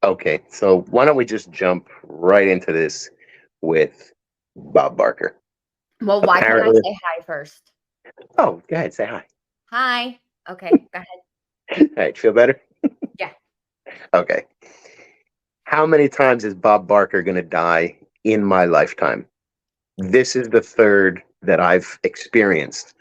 Okay, so why don't we just jump right into this with Bob Barker? Well, why can't I Apparently, say hi first? oh, go ahead, say hi. Hi. Okay, go ahead. All right, feel better? Yeah. Okay. How many times is Bob Barker going to die in my lifetime? This is the third that I've experienced.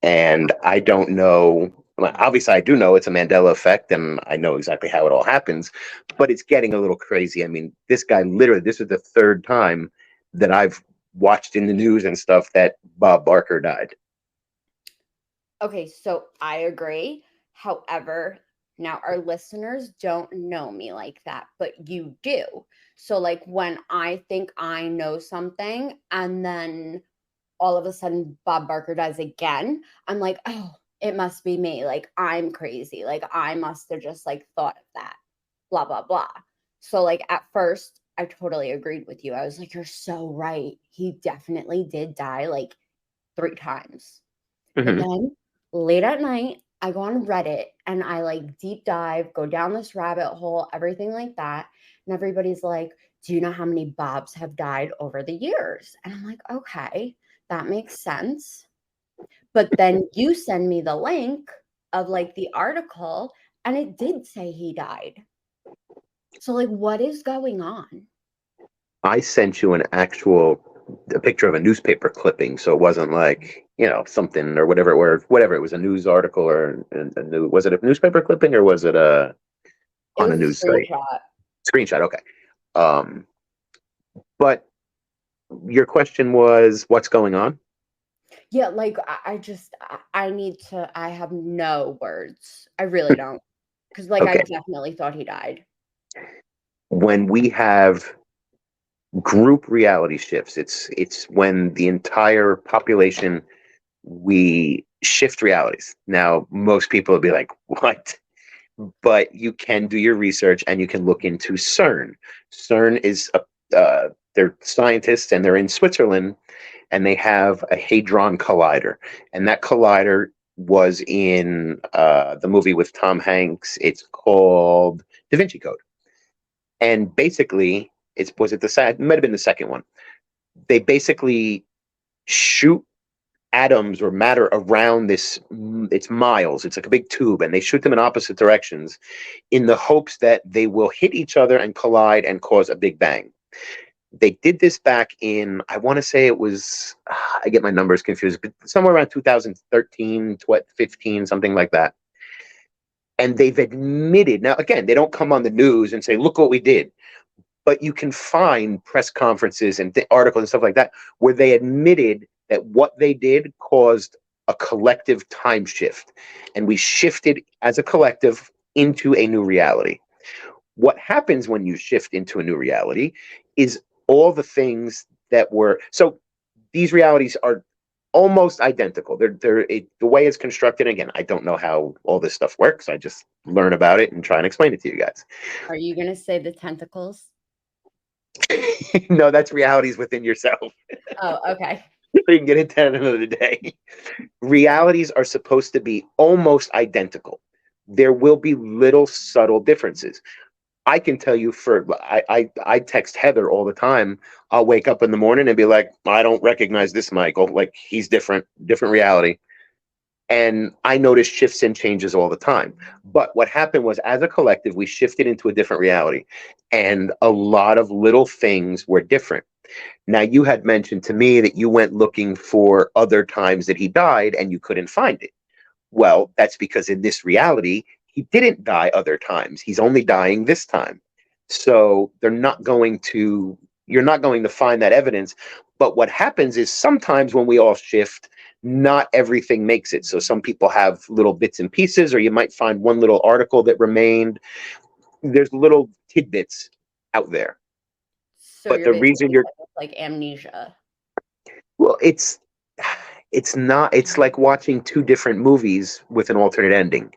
And I don't know. Well, obviously, I do know it's a Mandela effect, and I know exactly how it all happens, but it's getting a little crazy. I mean, this guy literally, this is the third time that I've watched in the news and stuff that Bob Barker died. Okay, so I agree. However, now our listeners don't know me like that, but you do. So, like, when I think I know something and then all of a sudden Bob Barker dies again, I'm like, oh, it must be me. Like, I'm crazy. Like, I must have just like thought of that, blah, blah, blah. So, like, at first, I totally agreed with you. I was like, you're so right. He definitely did die like 3 times. But Hmm. then late at night, I go on Reddit and I like deep dive, go down this rabbit hole, everything like that. And everybody's like, do you know how many Bobs have died over the years? And I'm like, okay, that makes sense. But then you send me the link of like the article and it did say he died. So, like, what is going on? I sent you an actual a picture of a newspaper clipping, so it wasn't like something or whatever it was a news article or a new. Was it a newspaper clipping or was it a It on a was a news site screenshot. screenshot? Okay, um, but your question was what's going on? Yeah, like I just I need to I have no words. I really don't. Because, like, I Okay, definitely thought he died. when we have group reality shifts, it's when the entire population we shift realities. Now, most people will be like, "What?" But you can do your research and you can look into CERN. CERN is they're scientists and they're in Switzerland and they have a hadron collider, and that collider was in the movie with Tom Hanks. It's called Da Vinci Code, and basically, it might have been the second one. They basically shoot atoms or matter around this. It's miles. It's like a big tube, and they shoot them in opposite directions in the hopes that they will hit each other and collide and cause a big bang. They did this back in, I want to say it was, I get my numbers confused, but somewhere around 2013, 15, something like that. And they've admitted, now again, they don't come on the news and say, look what we did. But you can find press conferences and articles and stuff like that where they admitted that what they did caused a collective time shift. And we shifted as a collective into a new reality. What happens when you shift into a new reality is all the things that were so these realities are almost identical. The way it's constructed. Again, I don't know how all this stuff works. I just learn about it and try and explain it to you guys. Are you gonna say the tentacles? No, that's realities within yourself. Oh, okay. We can get into that another day. Realities are supposed to be almost identical. There will be little subtle differences. I can tell you I text Heather all the time. I'll wake up in the morning and be like, I don't recognize this Michael. Like he's different reality. And I notice shifts and changes all the time. But what happened was, as a collective, we shifted into a different reality. And a lot of little things were different. Now, you had mentioned to me that you went looking for other times that he died and you couldn't find it. Well, that's because in this reality, he didn't die other times. He's only dying this time. So you're not going to find that evidence. But what happens is sometimes when we all shift, not everything makes it. So some people have little bits and pieces, or you might find one little article that remained. There's little tidbits out there. So But you're the reason basically you're, saying it's like amnesia. well, it's not, it's like watching two different movies with an alternate ending.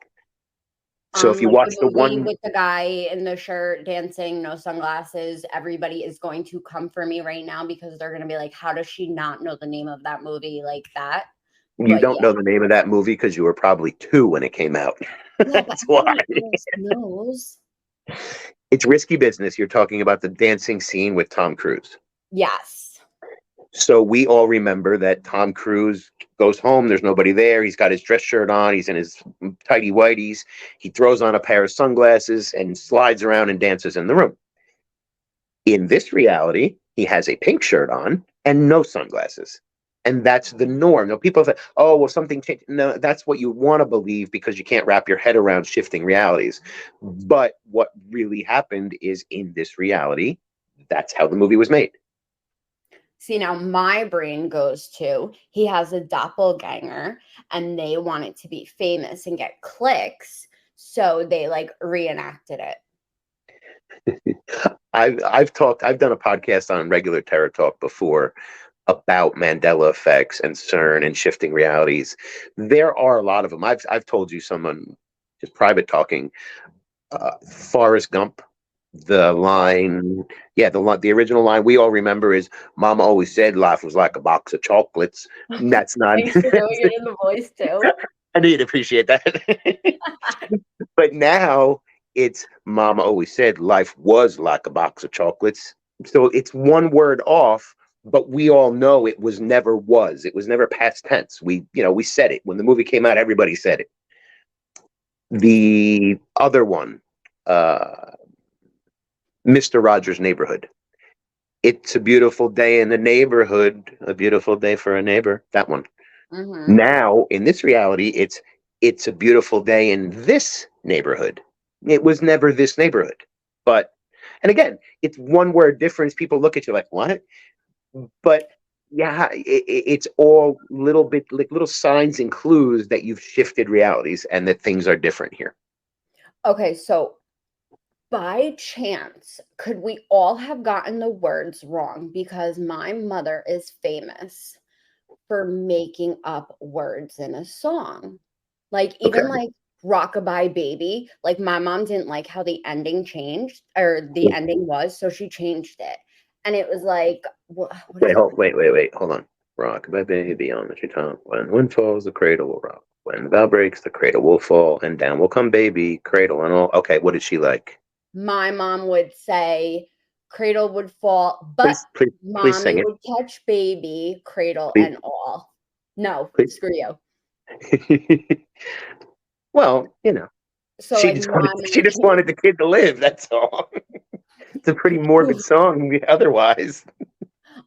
So if you Like watch the the movie one, with the guy in the shirt dancing, no sunglasses, everybody is going to come for me right now because they're gonna be like, how does she not know the name of that movie like that? you But don't yeah. know the name of that movie because you were probably two when it came out. Yeah, but That's why. everybody else knows. It's risky business. You're talking about the dancing scene with Tom Cruise. Yes. So we all remember that Tom Cruise goes home. There's nobody there. He's got his dress shirt on. He's in his tighty whities. He throws on a pair of sunglasses and slides around and dances in the room. In this reality, he has a pink shirt on and no sunglasses. And that's the norm. Now, people say, oh, well, something changed. No, that's what you want to believe because you can't wrap your head around shifting realities. But what really happened is in this reality, that's how the movie was made. See, now my brain goes to he has a doppelganger and they want it to be famous and get clicks. So they like reenacted it. I've done a podcast on regular Terror Talk before about Mandela effects and CERN and shifting realities. There are a lot of them. I've told you some on just private talking. Forrest Gump, the line, the original line we all remember is "Mama always said life was like a box of chocolates." That's not. Thanks for doing it in the voice too. I knew you'd appreciate that. But now it's Mama always said life was like a box of chocolates. So it's one word off, but we all know it was never was. It was never past tense. We said it when the movie came out. Everybody said it. The other one, Mr. Rogers' Neighborhood. It's a beautiful day in the neighborhood, a beautiful day for a neighbor. That one. Mm-hmm. Now, in this reality, it's a beautiful day in this neighborhood. It was never this neighborhood. And again, it's one word difference. People look at you like, what? But yeah, it's all little bit like little signs and clues that you've shifted realities and that things are different here. Okay, so by chance, could we all have gotten the words wrong? Because my mother is famous for making up words in a song. Like even Okay. like Rockabye Baby, like my mom didn't like how the ending changed or the ending was, so she changed it. And it was like, what is Wait, hold on. Rock, my baby on the treetop. When wind falls, the cradle will rock. When the bough breaks, the cradle will fall, and down will come baby, cradle and all. Okay, what did she like? My mom would say cradle would fall, but Please sing mommy it. would catch baby, cradle Please, and all. No, please. screw you. Well, So she like just my wanted the kid to live. That's all. It's a pretty morbid song otherwise.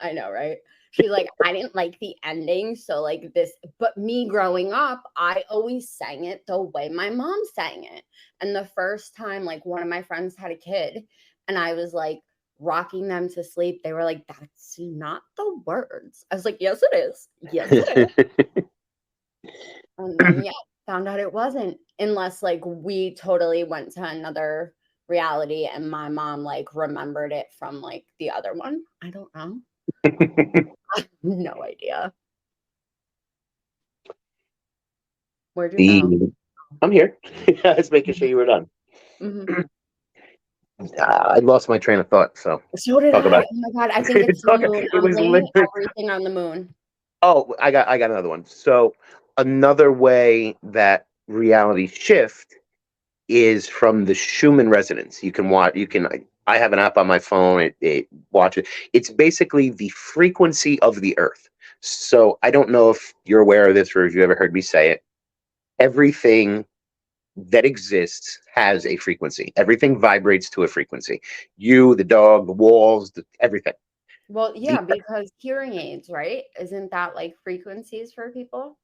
I know, right? She's like, I didn't like the ending. So, like, this, but me growing up, I always sang it the way my mom sang it. And the first time, like, one of my friends had a kid and I was like rocking them to sleep, they were like, that's not the words. I was like, yes, it is. Yes, it is. And then, yeah, found out it wasn't, unless like we totally went to another reality and my mom like remembered it from like the other one. I don't know. No idea. Where'd you go? I'm here. I was making sure you were done. Mm-hmm. I lost my train of thought. So So did talk I. about Oh my god, I think it's the moon. it I'm was blaming literally. everything on the moon. Oh, I got another one. So another way that reality shift is from the Schumann resonance. You can watch. I have an app on my phone. It watches. It's basically the frequency of the Earth. So I don't know if you're aware of this or if you ever heard me say it. Everything that exists has a frequency. Everything vibrates to a frequency. You, the dog, the walls, everything. Well, yeah, because hearing aids, right? Isn't that like frequencies for people?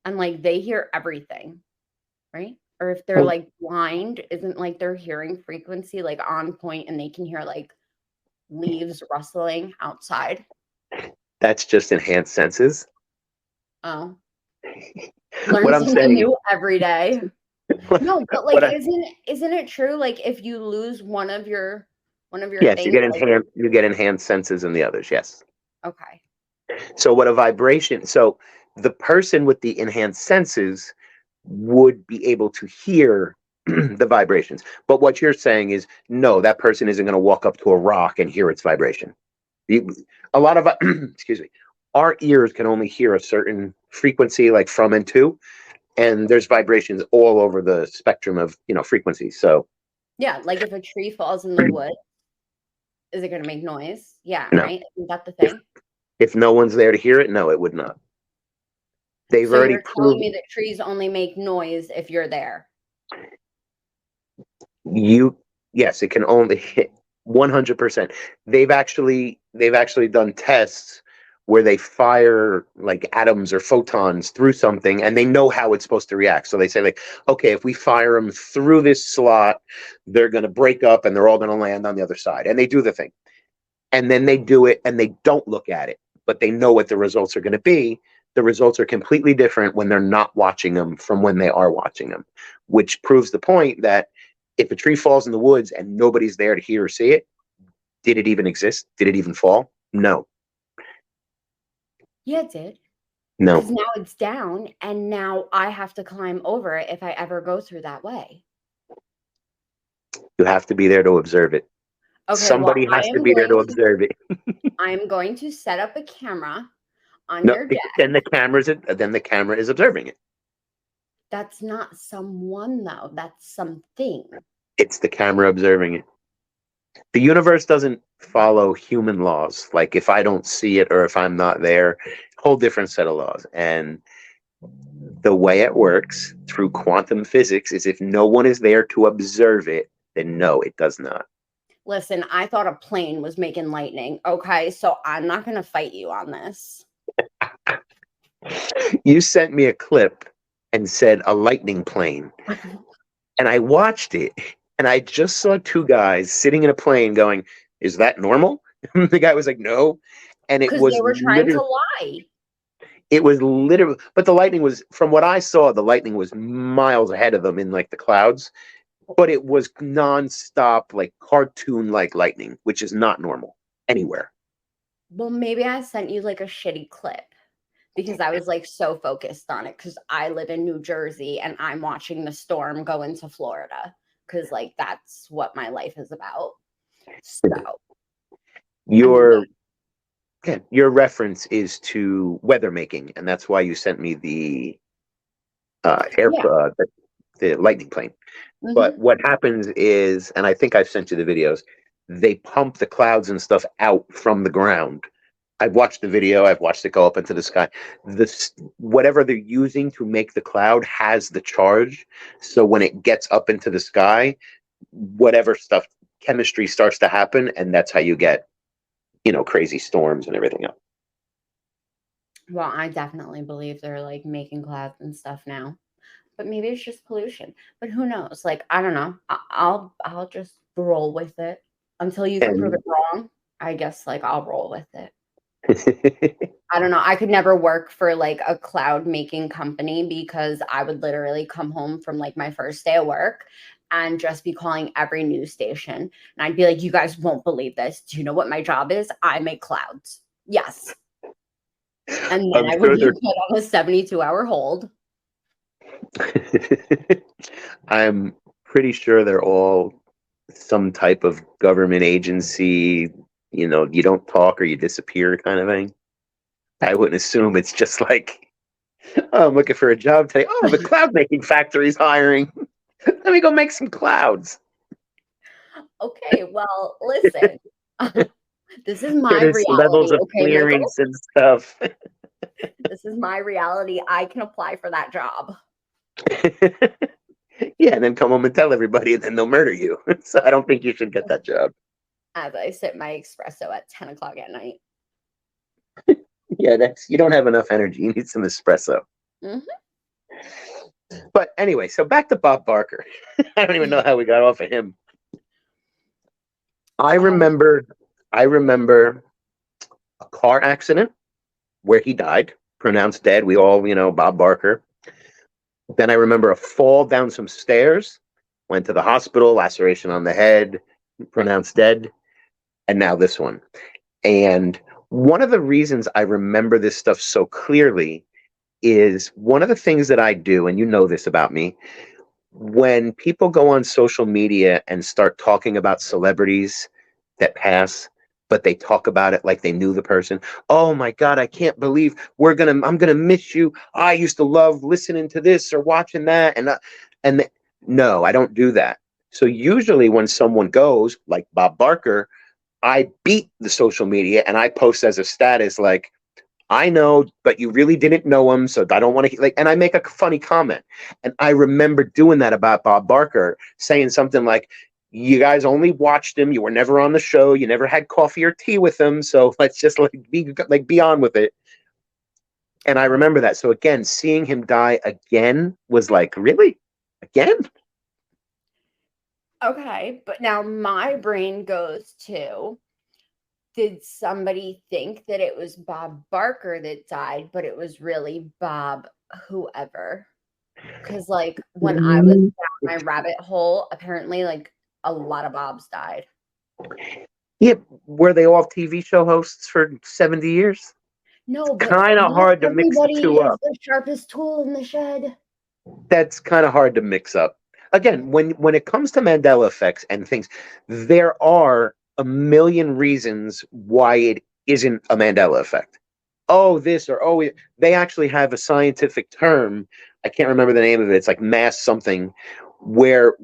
And like they hear everything, right? Or if they're like blind, isn't like their hearing frequency like on point and they can hear like leaves rustling outside? That's just enhanced senses. Oh, learn What I'm something saying, new every day. No, but like, what I, isn't it true? Like, if you lose one of your yes, things, like, you get enhanced senses in the others. Yes. okay, So what a vibration. So the person with the enhanced senses would be able to hear the vibrations. But what you're saying is no, that person isn't going to walk up to a rock and hear its vibration. A lot of excuse me, our ears can only hear a certain frequency, like from and to, and there's vibrations all over the spectrum of frequencies. So Yeah, like if a tree falls in the woods, is it going to make noise? Yeah, No. right? Isn't that the If thing? if no one's there to hear it, no, it would not. They've So already you're telling proved me that trees only make noise if you're there. you yes, it can only hit 100%. They've actually done tests where they fire like atoms or photons through something and they know how it's supposed to react. So they say like, okay, if we fire them through this slot, they're going to break up and they're all going to land on the other side. And they do the thing. And then they do it and they don't look at it, but they know what the results are going to be. The results are completely different when they're not watching them from when they are watching them, which proves the point that if a tree falls in the woods and nobody's there to hear or see it, did it even exist? Did it even fall? No, Yeah, it did. no. Because now it's down and now I have to climb over it if I ever go through that way. You have to be there to observe it. Okay, well, Somebody has to be there to observe it. I am going to set up a camera on No, your because desk. then the camera is observing it. That's not someone though. That's something. It's the camera observing it. The universe doesn't follow human laws. Like if I don't see it or if I'm not there, whole different set of laws. And the way it works through quantum physics is if no one is there to observe it, then no, it does not. Listen, I thought a plane was making lightning. Okay, so I'm not going to fight you on this. You sent me a clip and said a lightning plane. And I watched it and I just saw two guys sitting in a plane going, "Is that normal?" The guy was like, "No." And Because they were trying to lie. it was literally, but the lightning was, from what I saw, the lightning was miles ahead of them in like the clouds, but it was nonstop, like cartoon like lightning, which is not normal anywhere. Well, maybe I sent you like a shitty clip because I was like so focused on it because I live in New Jersey and I'm watching the storm go into Florida because like that's what my life is about. So I mean, Your yeah, your reference is to weather making, and that's why you sent me the air yeah. the lightning plane. But Hmm. what happens is, and I think I've sent you the videos, they pump the clouds and stuff out from the ground. I've watched the video, I've watched it go up into the sky. This whatever they're using to make the cloud has the charge. So when it gets up into the sky, whatever stuff chemistry starts to happen, and that's how you get, crazy storms and everything else. Well, I definitely believe they're like making clouds and stuff now, but maybe it's just pollution. But who knows? Like I don't know. I'll just roll with it until you can prove And it wrong. I guess like I'll roll with it. I don't know. I could never work for like a cloud making company because I would literally come home from like my first day of work and just be calling every news station. And I'd be like, you guys won't believe this. Do you know what my job is? I make clouds. Yes. And then I'm I would sure be they're put on a 72-hour hold. I'm pretty sure they're all some type of government agency, you don't talk or you disappear kind of thing. I wouldn't assume it's just like, "Oh, I'm looking for a job today. Oh, the cloud making factory's hiring. Let me go make some clouds." Okay, well, listen. This is my There's levels reality, of okay, Michael? clearance and stuff. This is my reality. I can apply for that job Yeah, and then come home and tell everybody, and then they'll murder you. So I don't think you should get that job. as I sip my espresso at 10 o'clock at night. Yeah, you don't have enough energy. You need some espresso. Mhm. But anyway, so back to Bob Barker. I don't even know how we got off of him. I Um, remember, I remember a car accident where he died, pronounced dead. We all, Bob Barker. Then I remember a fall down some stairs, went to the hospital, laceration on the head, pronounced dead, and now this one. And one of the reasons I remember this stuff so clearly is one of the things that I do, and you know this about me, when people go on social media and start talking about celebrities that pass, but they talk about it like they knew the person. "Oh my God, I can't believe I'm gonna miss you. I used to love listening to this or watching that." No, I don't do that. So usually when someone goes, like Bob Barker, I beat the social media and I post as a status like, I know, but you really didn't know him, so I don't want to like. And I make a funny comment, and I remember doing that about Bob Barker, saying something like, "You guys only watched him. You were never on the show. You never had coffee or tea with him. So let's just be on with it." And I remember that. So again, seeing him die again was like, really, again? Okay, but now my brain goes to, did somebody think that it was Bob Barker that died, but it was really Bob whoever? Because, like, when I was Mm. down my rabbit hole, apparently, like, a lot of Bobs died. Yeah, were they all TV show hosts for 70 years? No, but Kind of not hard to mix the everybody two is up. the sharpest tool in the shed. That's kind of hard to mix up. Again, when it comes to Mandela effects and things, there are a million reasons why it isn't a Mandela effect. Oh, this or oh, they actually have a scientific term. I can't remember the name of it. It's like mass something, where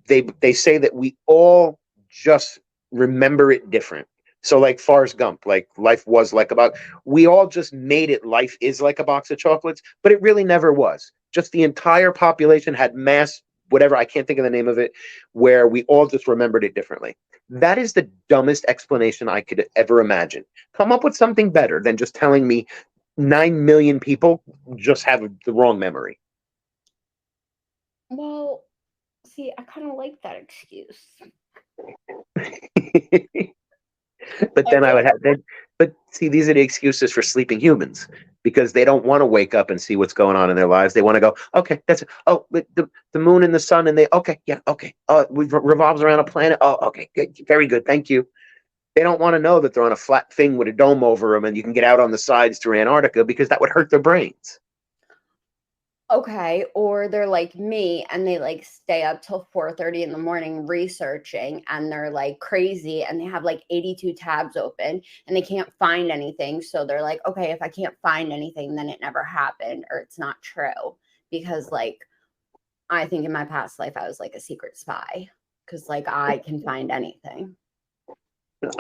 they say that we all just remember it different. So like Forrest Gump, like life was like about, we all just made it life is like a box of chocolates, but it really never was. Just the entire population had mass whatever, I can't think of the name of it, where we all just remembered it differently. That is the dumbest explanation I could ever imagine. Come up with something better than just telling me 9 million people just have the wrong memory. Well, see, I kind of like that excuse. But I then I do. would have then, but see, these are the excuses for sleeping humans because they don't want to wake up and see what's going on in their lives. They want to go, okay, that's it. Oh, the moon and the sun, and they okay, yeah, okay. Oh, it revolves around a planet. Oh, okay, good, very good, thank you. They don't want to know that they're on a flat thing with a dome over them, and you can get out on the sides through Antarctica because that would hurt their brains. Okay, or they're like me and they like stay up till 4:30 in the morning researching and they're like crazy and they have like 82 tabs open and they can't find anything. So they're like, okay, if I can't find anything, then it never happened or it's not true. Because like I think in my past life I was like a secret spy because like I can find anything.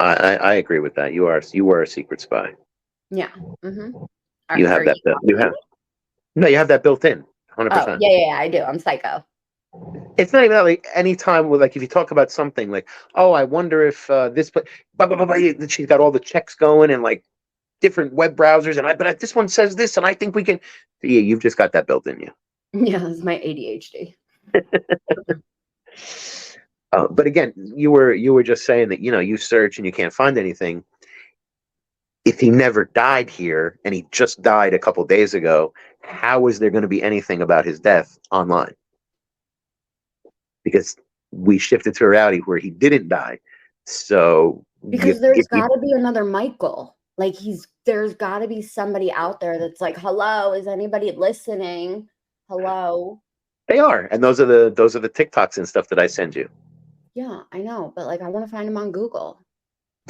I agree with that. You were a secret spy. Yeah. Mm-hmm. You Are have you that. You not? have no. You have that built in, 100. Oh, percent yeah, I do. I'm psycho. It's not even that, like any time with like if you talk about something like, oh, I wonder if this, but blah, blah, blah, blah, she's got all the checks going and like different web browsers, and this one says this, and I think we can. Yeah, you've just got that built in you. Yeah, it's my ADHD. But again, you were just saying that you search and you can't find anything. If he never died here and he just died a couple days ago, how is there going to be anything about his death online? Because we shifted to a reality where he didn't die. So Because there's gotta be another Michael. Like there's gotta be somebody out there that's like, hello, is anybody listening? Hello. they are, and those are the TikToks and stuff that I send you. Yeah, I know, but like I want to find him on Google.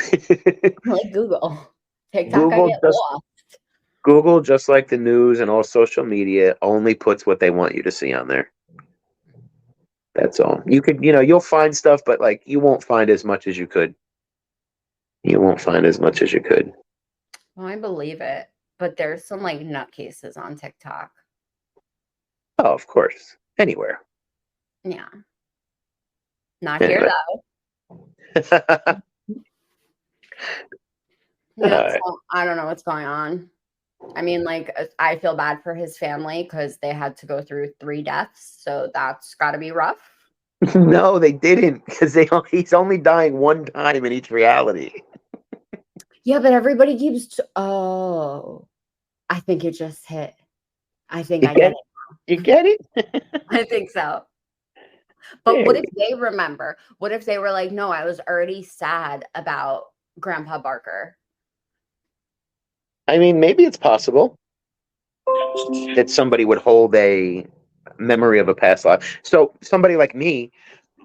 I like Google. TikTok, I Google get just lost. Google, just like the news and all social media, only puts what they want you to see on there. That's all. You could, you'll find stuff, but like you won't find as much as you could. You won't find as much as you could. Well, I believe it, but there's some like nutcases on TikTok. Oh, of course. Anywhere. Yeah. Not here Anyway. though. Yeah, Alright. so I don't know what's going on. I mean, like, I feel bad for his family because they had to go through 3 deaths, so that's gotta be rough. No, they didn't, because he's only dying one time in each reality. Yeah, but everybody keeps oh, I think it just hit. I think You I get get it? it. You get it? I think so. But There what you if they remember? What if they were like, "No, I was already sad about Grandpa Barker." I mean, maybe it's possible that somebody would hold a memory of a past life. So somebody like me,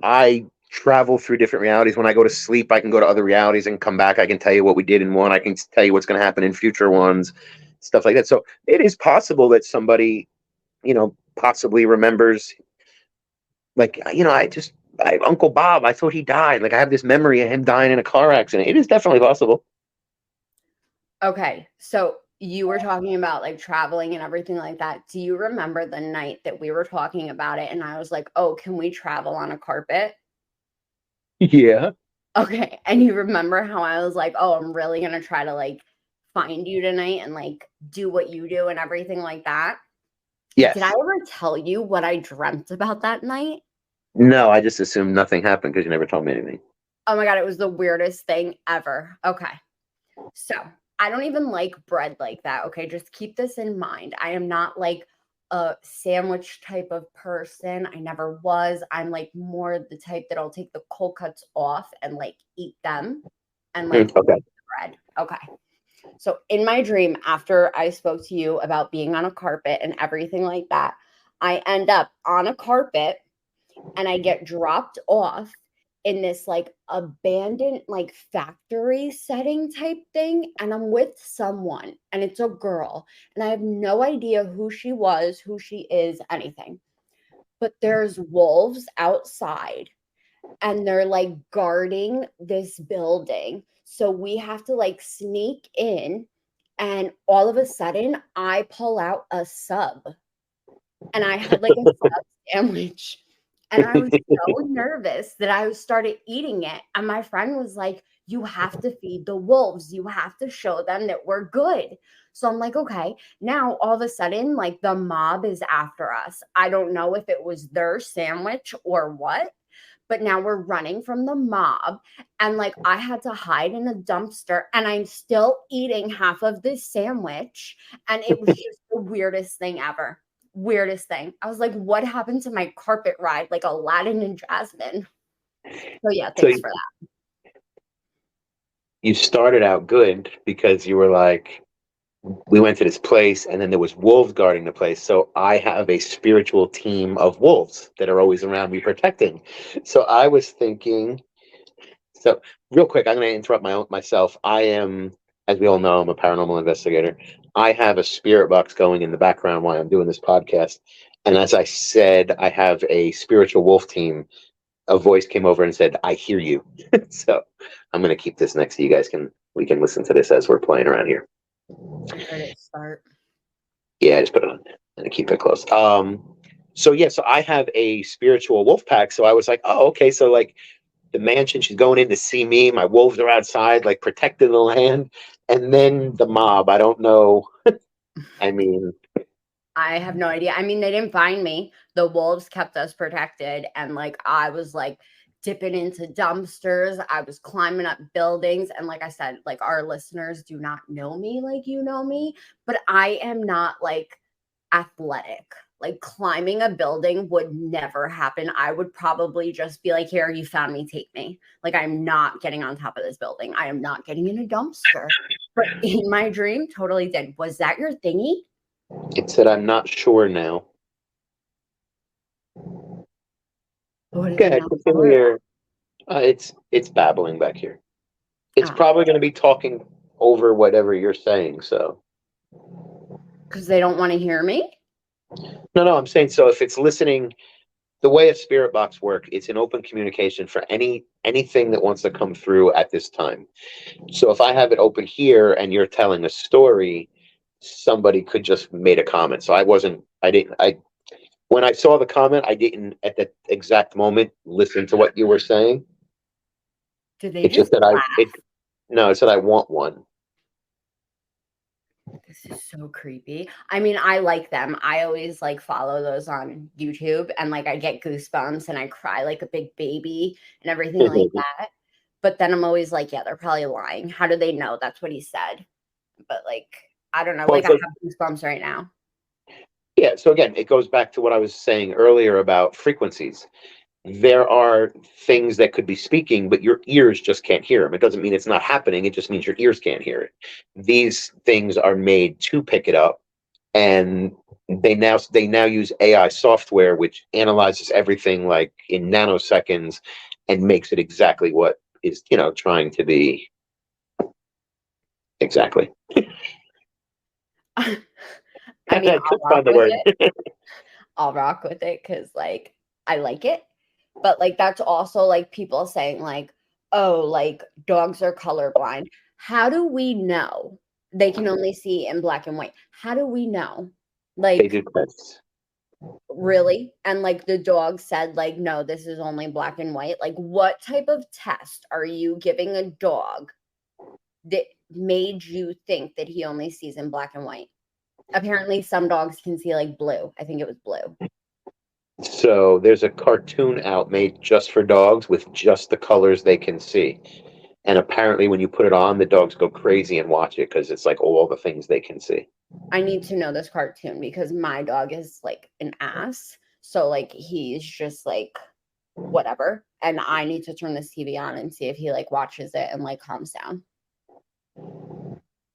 I travel through different realities. When I go to sleep, I can go to other realities and come back. I can tell you what we did in one. I can tell you what's going to happen in future ones, stuff like that. So it is possible that somebody, possibly remembers. Like, I just Uncle Bob, I thought he died. Like I have this memory of him dying in a car accident. It is definitely possible. Okay, so you were talking about like traveling and everything like that. Do you remember the night that we were talking about it and I was like, "Oh, can we travel on a carpet?" Yeah. Okay, and you remember how I was like, "Oh, I'm really gonna try to like find you tonight and like do what you do and everything like that." Did I Yes. ever tell you what I dreamt about that night? No, I just assumed nothing happened because you never told me anything. Oh my god, it was the weirdest thing ever. Okay. So, I don't even like bread like that, okay? Just keep this in mind. I am not like a sandwich type of person. I never was. I'm like more the type that I'll take the cold cuts off and like eat them and like Okay. bread. Okay. So, in my dream, after I spoke to you about being on a carpet and everything like that, I end up on a carpet and I get dropped off in this like abandoned like factory setting type thing, and I'm with someone and it's a girl and I have no idea who she was, who she is, anything. But there's wolves outside and they're like guarding this building. So we have to like sneak in, and all of a sudden I pull out a sub and I had like a sub sandwich. And I was so nervous that I started eating it. And my friend was like, "You have to feed the wolves. You have to show them that we're good." So I'm like, okay. Now all of a sudden, like the mob is after us. I don't know if it was their sandwich or what, but now we're running from the mob. And like I had to hide in a dumpster and I'm still eating half of this sandwich. And it was just the weirdest thing ever. Weirdest thing. I was like, what happened to my carpet ride? Like Aladdin and Jasmine. So yeah, So thanks for that. you started out good because you were like, we went to this place and then there was wolves guarding the place. So I have a spiritual team of wolves that are always around me protecting. So I was thinking, so real quick, I'm going to interrupt myself. I am, as we all know, I'm a paranormal investigator. I have a spirit box going in the background while I'm doing this podcast. And as I said, I have a spiritual wolf team. A voice came over and said, "I hear you." So I'm going to keep this next to you guys. We can listen to this as we're playing around here. I heard it start. Yeah, I just put it on and keep it close. So yeah, so I have a spiritual wolf pack. So I was like, oh, okay. So like the mansion, she's going in to see me. My wolves are outside, like protecting the land. And then the mob. I don't know. I mean, I have no idea. I mean, they didn't find me. The wolves kept us protected. And like, I was like dipping into dumpsters. I was climbing up buildings. And like I said, like, our listeners do not know me like you know me, but I am not like athletic. Like, climbing a building would never happen. I would probably just be like, "Here, you found me, take me." Like, I'm not getting on top of this building. I am not getting in a dumpster. But in my dream, totally did. Was that your thingy? it said I'm not sure now. What is Go it ahead, not continue for? your. It's babbling back here. It's Oh, probably going to be talking over whatever you're saying. So because they don't want to hear me? no, I'm saying so. If it's listening, the way a spirit box work, it's an open communication for anything that wants to come through at this time. So if I have it open here and you're telling a story, somebody could just made a comment. So I didn't, I, when I saw the comment, I didn't at that exact moment listen to what you were saying. Did they It just just said laugh? no, it said I want one. This is so creepy. I mean, I like them. I always like follow those on YouTube and like I get goosebumps and I cry like a big baby and everything like that. But then I'm always like, yeah, they're probably lying. How do they know that's what he said? But like, I don't know. Well, Like, it's I like, have goosebumps right now. yeah. So again, it goes back to what I was saying earlier about frequencies. There are things that could be speaking, but your ears just can't hear them. It doesn't mean it's not happening. It just means your ears can't hear it. These things are made to pick it up, and they now use AI software which analyzes everything like in nanoseconds and makes it exactly what is trying to be exactly. I mean, I I'll couldn't rock find the with word. it. I'll rock with it because like I like it. But like that's also like people saying like, oh, like dogs are colorblind. How do we know they can only see in black and white? How do we know? They Like do tests. really? And like the dog said like no, this is only black and white. Like what type of test are you giving a dog that made you think that he only sees in black and white? Apparently some dogs can see like blue. I think it was blue. So there's a cartoon out made just for dogs with just the colors they can see. And apparently, when you put it on, the dogs go crazy and watch it because it's like all the things they can see. I need to know this cartoon because my dog is like an ass. So like he's just like whatever. And I need to turn this TV on and see if he like watches it and like calms down.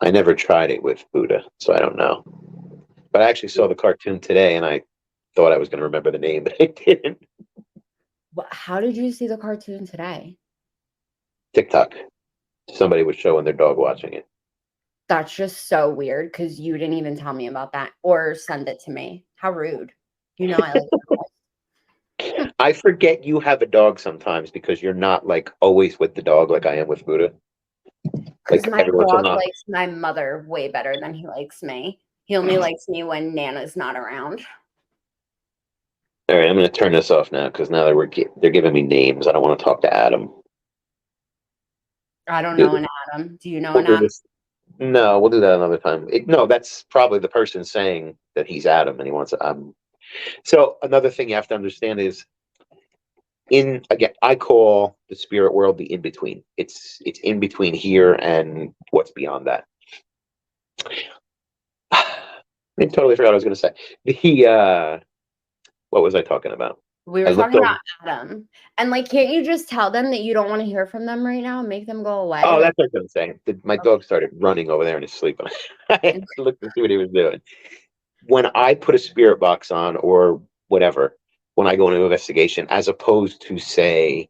I never tried it with Buddha, so I don't know. But I actually saw the cartoon today, and I thought I was going to remember the name, but I didn't. How did you see the cartoon today? TikTok. Somebody was showing their dog watching it. That's just so weird because you didn't even tell me about that or send it to me. How rude. You know I like animals. I forget you have a dog sometimes because you're not like always with the dog like I am with Buddha. Because Like my every once in a dog while. likes my mother way better than he likes me. He only likes me when Nana's not around. All right, I'm going to turn this off now because now that they're giving me names, I don't want to talk to Adam. I don't Do know this. an Adam. Do you know We'll an do Adam? this. No, we'll do that another time. No, that's probably the person saying that he's Adam and he wants. So another thing you have to understand is in again, I call the spirit world the in between. It's in between here and what's beyond that. I totally forgot what I was going to say. What was I talking about? We I were looked talking over. about Adam. And like, can't you just tell them that you don't want to hear from them right now and make them go away? Oh, Like, that's what I was going to say. My okay. dog started running over there in his sleep. I looked to see what he was doing. When I put a spirit box on or whatever, when I go into investigation, as opposed to say,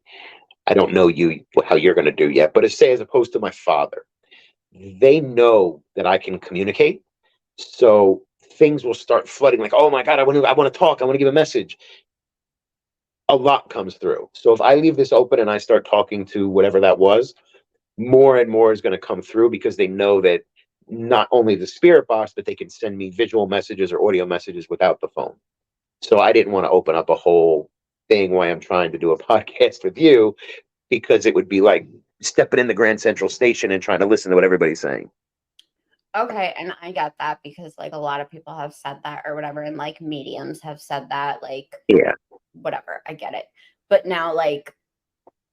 I don't know you how you're going to do yet, but say as opposed to my father, they know that I can communicate, so things will start flooding. Like, oh my god, I want to talk, I want to give a message. A lot comes through. So if I leave this open and I start talking to whatever that was, more and more is going to come through because they know that not only the spirit box, but they can send me visual messages or audio messages without the phone. So I didn't want to open up a whole thing while I'm trying to do a podcast with you because it would be like stepping in the Grand Central Station and trying to listen to what everybody's saying. Okay, and I get that because like a lot of people have said that or whatever, and like mediums have said that, like Yeah. whatever, I get it. But now, like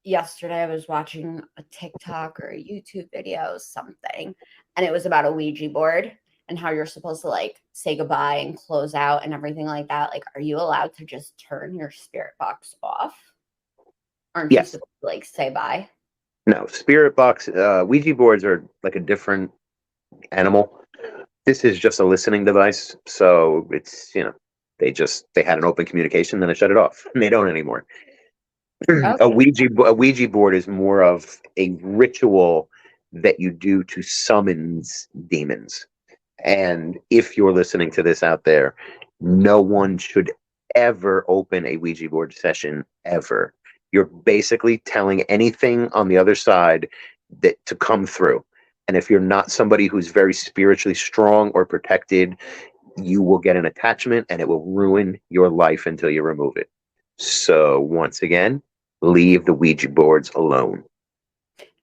yesterday, I was watching a TikTok or a YouTube video, something, and it was about a Ouija board and how you're supposed to like say goodbye and close out and everything like that. Like, are you allowed to just turn your spirit box off? Aren't you Yes. supposed to like say bye? No. Spirit box. Ouija boards are like a different animal. This is just a listening device, so it's they had an open communication, then I shut it off, and they don't anymore. a Okay. Ouija board is more of a ritual that you do to summons demons. And if you're listening to this out there, no one should ever open a Ouija board session ever. You're basically telling anything on the other side that to come through. And if you're not somebody who's very spiritually strong or protected, you will get an attachment and it will ruin your life until you remove it. So once again, leave the Ouija boards alone.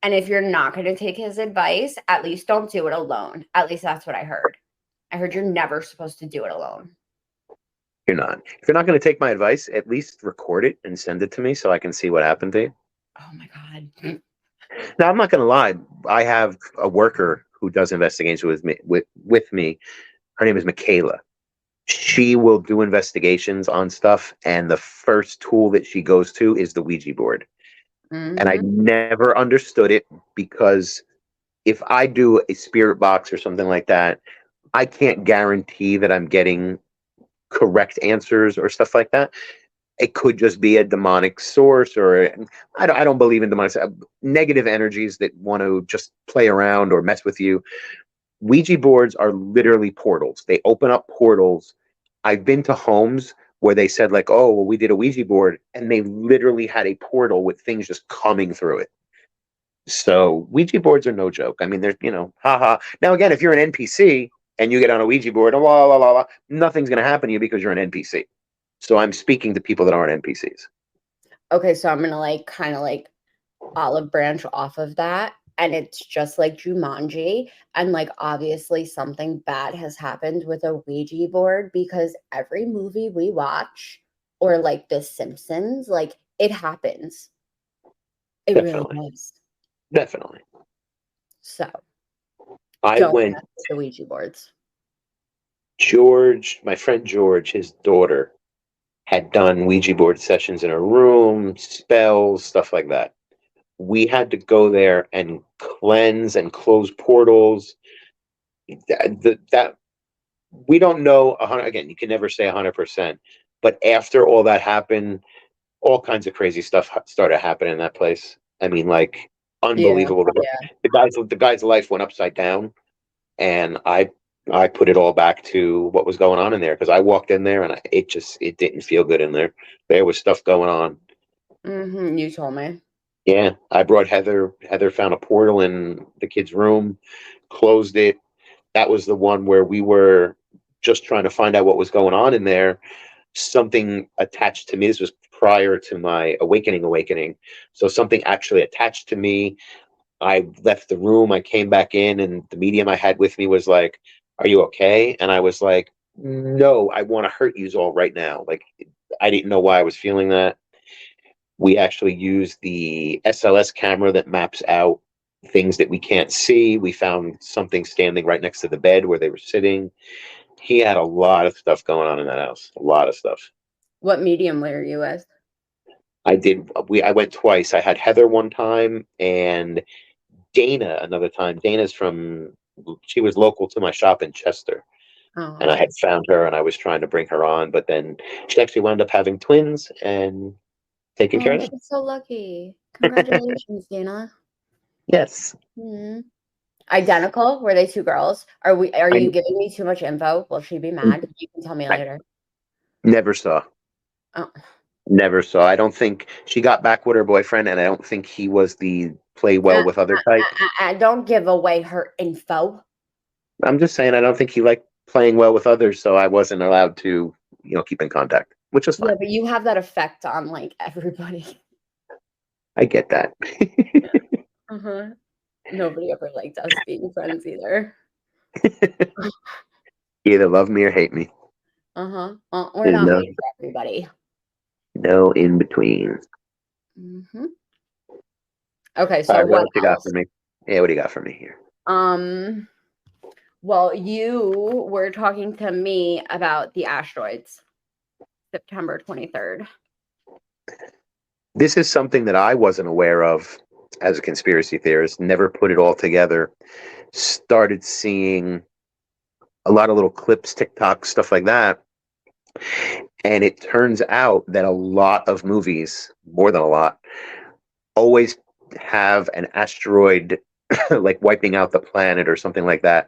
And if you're not going to take his advice, at least don't do it alone. At least that's what I heard. I heard you're never supposed to do it alone. You're not. If you're not going to take my advice, at least record it and send it to me so I can see what happened to you. Oh my God. Now, I'm not going to lie. I have a worker who does investigations with me. Her name is Michaela. She will do investigations on stuff, and the first tool that she goes to is the Ouija board. And I Mm-hmm. never understood it because if I do a spirit box or something like that, I can't guarantee that I'm getting correct answers or stuff like that. It could just be a demonic source, or I don't believe in demonic negative energies that want to just play around or mess with you. Ouija boards are literally portals. They open up portals. I've been to homes where they said like, oh, well, we did a Ouija board, and they literally had a portal with things just coming through it. So Ouija boards are no joke. I mean, they're, haha. Now again, if you're an NPC and you get on a Ouija board, la la la la, nothing's going to happen to you because you're an NPC. So I'm speaking to people that aren't NPCs. Okay, so I'm gonna like kind of like olive branch off of that. And it's just like Jumanji. And like obviously something bad has happened with a Ouija board because every movie we watch or like The Simpsons, like it happens. It really Definitely, does. definitely. So I don't went. mess with the Ouija boards. George, my friend George, his daughter had done Ouija board sessions in her room, spells, stuff like that. We had to go there and cleanse and close portals. That we don't know 100. Again, you can never say 100%. But after all that happened, all kinds of crazy stuff started happening in that place. I mean, like Yeah. unbelievable. Yeah. The guy's life went upside down, and I put it all back to what was going on in there because I walked in there and it didn't feel good in there. There was stuff going on. You told me. Yeah, I brought Heather. Heather found a portal in the kid's room, closed it. That was the one where we were just trying to find out what was going on in there. Something attached to me. This was prior to my awakening. So something actually attached to me. I left the room. I came back in, and the medium I had with me was like, "Are you okay?" And I was like, "No, I want to hurt you all right now." Like, I didn't know why I was feeling that. We actually used the SLS camera that maps out things that we can't see. We found something standing right next to the bed where they were sitting. He had a lot of stuff going on in that house. A lot of stuff. What medium were you with? I did. I went twice. I had Heather one time and Dana another time. Dana's from. She was local to my shop in Chester, and I Oh, had found her, and I was trying to bring her on, but then she actually wound up having twins and taking care oh, of them. she's so lucky. Congratulations, Dana. Yes, Hmm. Identical? Were they two girls? Are I, you giving me too much info? Will she be mad? You can tell me I later. never saw. Oh. Never saw. I don't think she got back with her boyfriend, and I don't think he was the play well with other type. Don't give away her info. I'm just saying, I don't think he liked playing well with others, so I wasn't allowed to, keep in contact, which is Yeah, fine. but you have that effect on like everybody. I get that. Uh-huh. Nobody ever liked us being friends either. Either love me or hate me. Uh-huh. Well, we're There's not no made for everybody. no in between. Hmm. Okay, All so right, what what else you got for else? me? Yeah, what do you got for me here? Um, well, you were talking to me about the asteroids, September 23rd. This is something that I wasn't aware of as a conspiracy theorist. Never put it all together. Started seeing a lot of little clips, TikTok, stuff like that. And it turns out that a lot of movies, more than a lot, always have an asteroid like wiping out the planet or something like that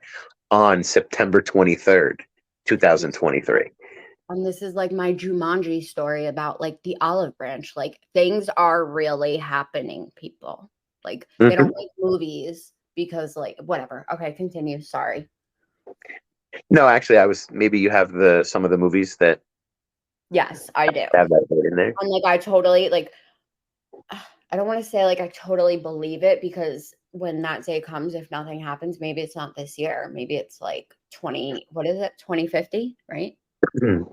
on September 23rd, 2023. And this is like my Jumanji story about like the olive branch. Like things are really happening, people. Like they Mm-hmm. don't make movies because like whatever. Okay, continue. Sorry. No, actually, I was maybe you have the some of the movies that Yes, I do. have that in there. And like I totally like I don't want to say like I totally believe it because when that day comes, if nothing happens, maybe it's not this year. Maybe it's like 20, what is it? 2050, right?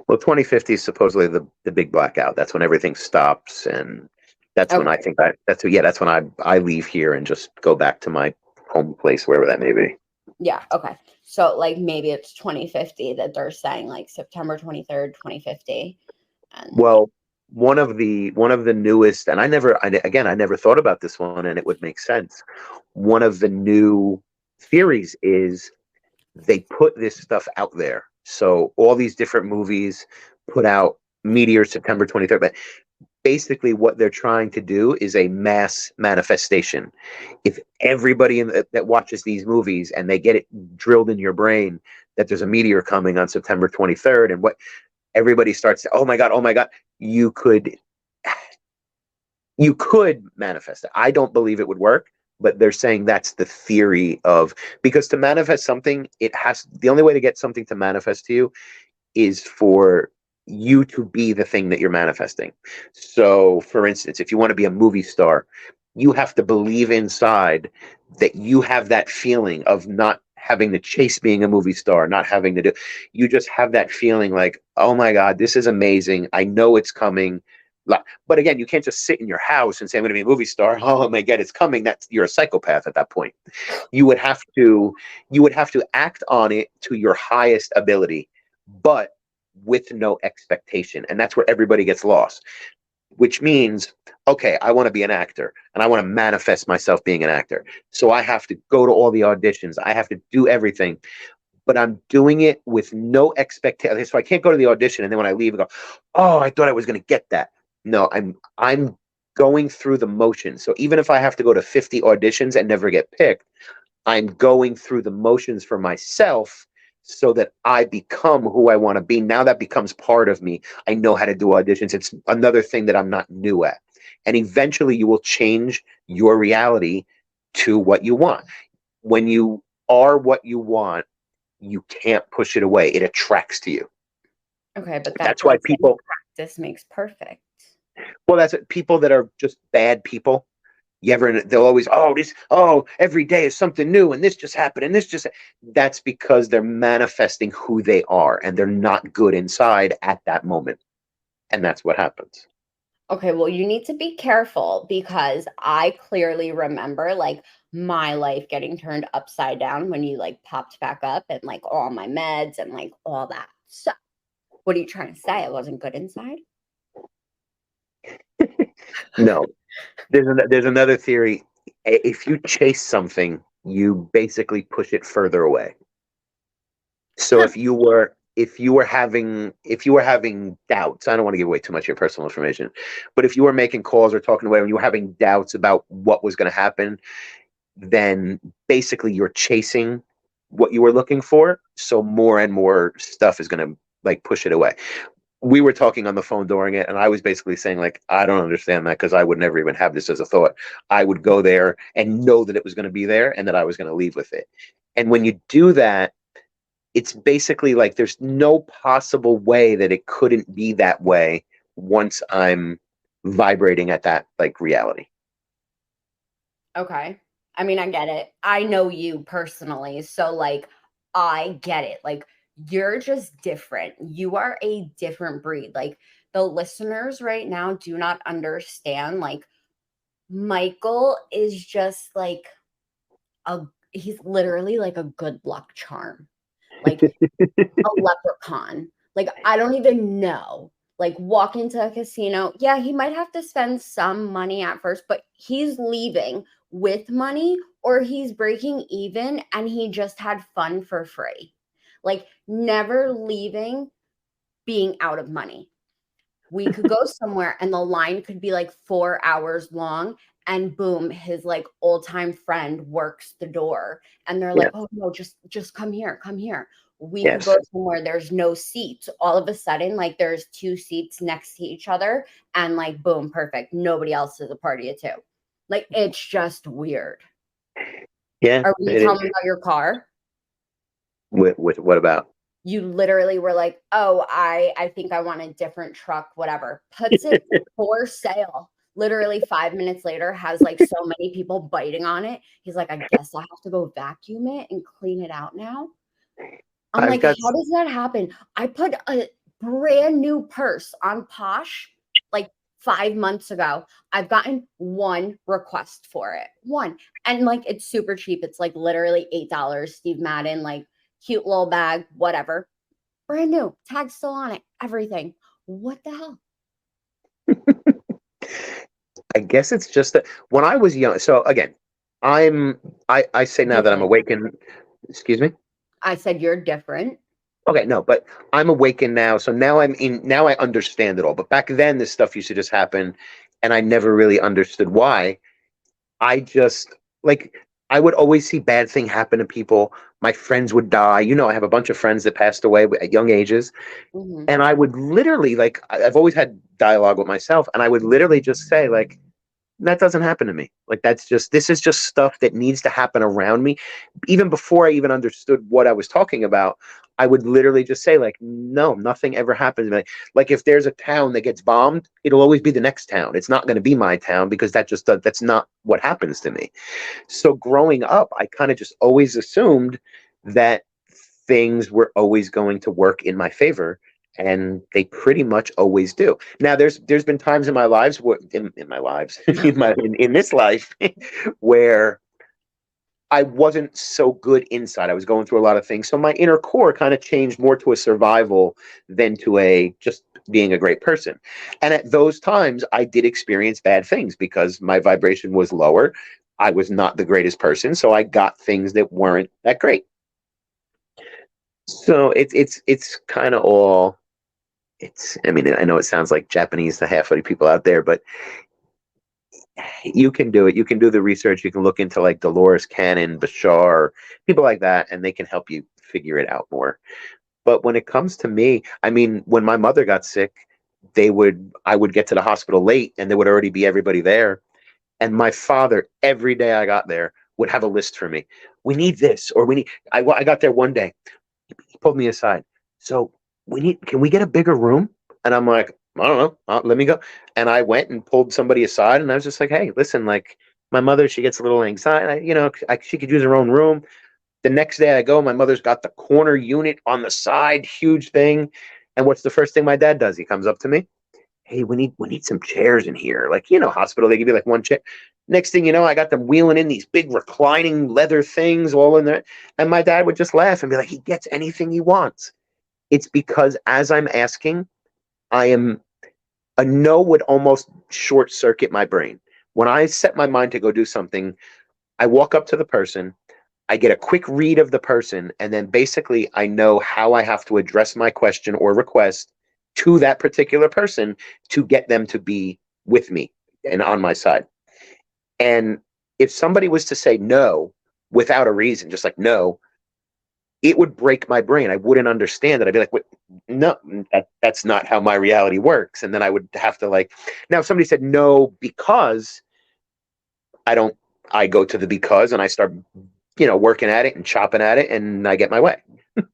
Well, 2050 is supposedly the big blackout. That's when everything stops, and that's when I Okay. think that's when I leave here and just go back to my home place, wherever that may be. Yeah, okay. So like maybe it's 2050 that they're saying like September 23rd, 2050. And Well, one of the newest, and I never thought about this one, and it would make sense. One of the new theories is they put this stuff out there. So all these different movies put out Meteor September 23rd, but basically what they're trying to do is a mass manifestation. If everybody that watches these movies and they get it drilled in your brain that there's a meteor coming on September 23rd, and what everybody starts to, oh my God, oh my God. You could you could manifest it. I don't believe it would work, but they're saying that's the theory of, because to manifest something, it has, the only way to get something to manifest to you is for you to be the thing that you're manifesting. So, for instance, if you want to be a movie star, you have to believe inside that you have that feeling of not having to chase being a movie star, not having to do, you just have that feeling like, oh my God, this is amazing. I know it's coming. But again, you can't just sit in your house and say, I'm going to be a movie star. Oh my God, it's coming. That's, you're a psychopath at that point. You would have to, you would have to act on it to your highest ability, but with no expectation. And that's where everybody gets lost, which means, okay, I want to be an actor and I want to manifest myself being an actor. So I have to go to all the auditions. I have to do everything, but I'm doing it with no expectation. So I can't go to the audition and then when I leave, I go, oh, I thought I was going to get that. No, I'm going through the motions. So even if I have to go to 50 auditions and never get picked, I'm going through the motions for myself so that I become who I want to be. Now that becomes part of me. I know how to do auditions. It's another thing that I'm not new at. And eventually you will change your reality to what you want. When you are what you want, you can't push it away. It attracts to you. Okay, but that's That's why like saying people, practice makes perfect. well, that's it. People that are just bad people. You ever, they'll always, oh, this, oh, every day is something new and this just happened and this just, that's because they're manifesting who they are and they're not good inside at that moment. And that's what happens. Okay, well, you need to be careful because I clearly remember like my life getting turned upside down when you like popped back up and like all my meds and like all that. So, what are you trying to say? I wasn't good inside? No, there's another theory. If you chase something, you basically push it further away. So Huh. if you were having doubts, I don't want to give away too much of your personal information, but if you were making calls or talking away and you were having doubts about what was going to happen, then basically you're chasing what you were looking for. So more and more stuff is going to like push it away. We were talking on the phone during it, and I was basically saying, like, I don't understand that because I would never even have this as a thought. I would go there and know that it was going to be there and that I was going to leave with it. And when you do that, it's basically like there's no possible way that it couldn't be that way once I'm vibrating at that like reality. Okay. I mean, I get it. I know you personally, so like I get it. Like you're just different. You are a different breed. Like the listeners right now do not understand. Like Michael is just like a he's literally like a good luck charm. Like a leprechaun. Like, I don't even know. Like, walk into a casino. Yeah, he might have to spend some money at first, but he's leaving with money or he's breaking even and he just had fun for free. Like, never leaving being out of money. We could go somewhere and the line could be like 4 hours long and boom, his like old time friend works the door and they're Yeah. like, "Oh no, just come here, come here." We could go Yes. somewhere there's no seats. All of a sudden like there's two seats next to each other and like boom, perfect. Nobody else is a party of two. Like it's just weird. Yeah. Are we telling about your car? With what about? You literally were like, "Oh, I think I want a different truck, whatever." Puts it for sale. Literally 5 minutes later, has like so many people biting on it. He's like, "I guess I have to go vacuum it and clean it out now." I'm I've like, got "How does that happen?" I put a brand new purse on Posh like 5 months ago. I've gotten one request for it. One. And like it's super cheap. It's like literally $8. Steve Madden, like cute little bag, whatever. Brand new, tag still on it, everything. What the hell? I guess it's just that when I was young. So again, I say now that I'm Different. awakened. Excuse me. I said you're different. Okay, no, but I'm awakened now. So now I'm in. Now I understand it all. But back then, this stuff used to just happen, and I never really understood why. I just like. I would always see bad thing happen to people. My friends would die. I have a bunch of friends that passed away at young ages. Hmm. And I would literally, like, I've always had dialogue with myself, and I would literally just say, like, that doesn't happen to me. Like, this is just stuff that needs to happen around me. Even before I even understood what I was talking about, I would literally just say, like, no, nothing ever happens to me. Like, if there's a town that gets bombed, it'll always be the next town. It's not going to be my town, because that's not what happens to me. So growing up, I kind of just always assumed that things were always going to work in my favor, and they pretty much always do. Now, there's been times in my lives in my lives in this life where I wasn't so good inside. I was going through a lot of things, so my inner core kind of changed more to a survival than to a just being a great person. And at those times, I did experience bad things because my vibration was lower. I was not the greatest person, so I got things that weren't that great. So it's kind of all. It's. I mean, I know it sounds like Japanese to half of the people out there, but you can do it. You can do the research. You can look into like Dolores Cannon, Bashar, people like that, and they can help you figure it out more. But when it comes to me, I mean, when my mother got sick, I would get to the hospital late, and there would already be everybody there. And my father, every day I got there, would have a list for me. We need this, or we need. I got there one day. He pulled me aside. So can we get a bigger room? And I'm like, I don't know. Let me go. And I went and pulled somebody aside, and I was just like, hey, listen, like my mother, she gets a little anxiety. She could use her own room. The next day I go, my mother's got the corner unit on the side, huge thing. And what's the first thing my dad does? He comes up to me. Hey, we need some chairs in here. Like, hospital, they give you like one chair. Next thing you know, I got them wheeling in these big reclining leather things all in there. And my dad would just laugh and be like, he gets anything he wants. It's because as I'm asking, I am a no would almost short circuit my brain. When I set my mind to go do something, I walk up to the person, I get a quick read of the person, and then basically I know how I have to address my question or request to that particular person to get them to be with me and on my side. And if somebody was to say no without a reason, just like no, it would break my brain. I wouldn't understand it. I'd be like, wait, no, that's not how my reality works. And then I would have to like, now if somebody said no because I don't, I go to the because and I start, working at it and chopping at it and I get my way.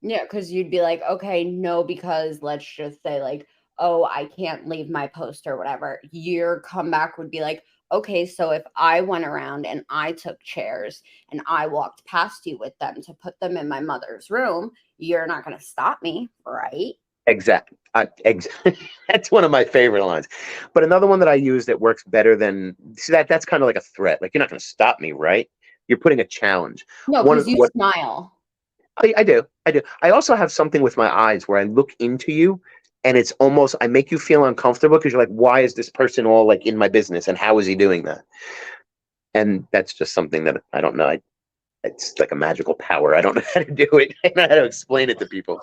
Yeah, because you'd be like, okay, no, because let's just say, like, oh, I can't leave my post or whatever. Your comeback would be like, okay, so if I went around and I took chairs and I walked past you with them to put them in my mother's room, you're not going to stop me, right? Exactly. That's one of my favorite lines. But another one that I use that works better than see that's kind of like a threat. Like you're not going to stop me, right? You're putting a challenge. No, One because you what smile. I do. I do. I also have something with my eyes where I look into you and it's almost I make you feel uncomfortable because you're like, why is this person all like in my business and how is he doing that? And that's just something that I don't know. It's like a magical power. I don't know how to do it. I don't know how to explain it to people.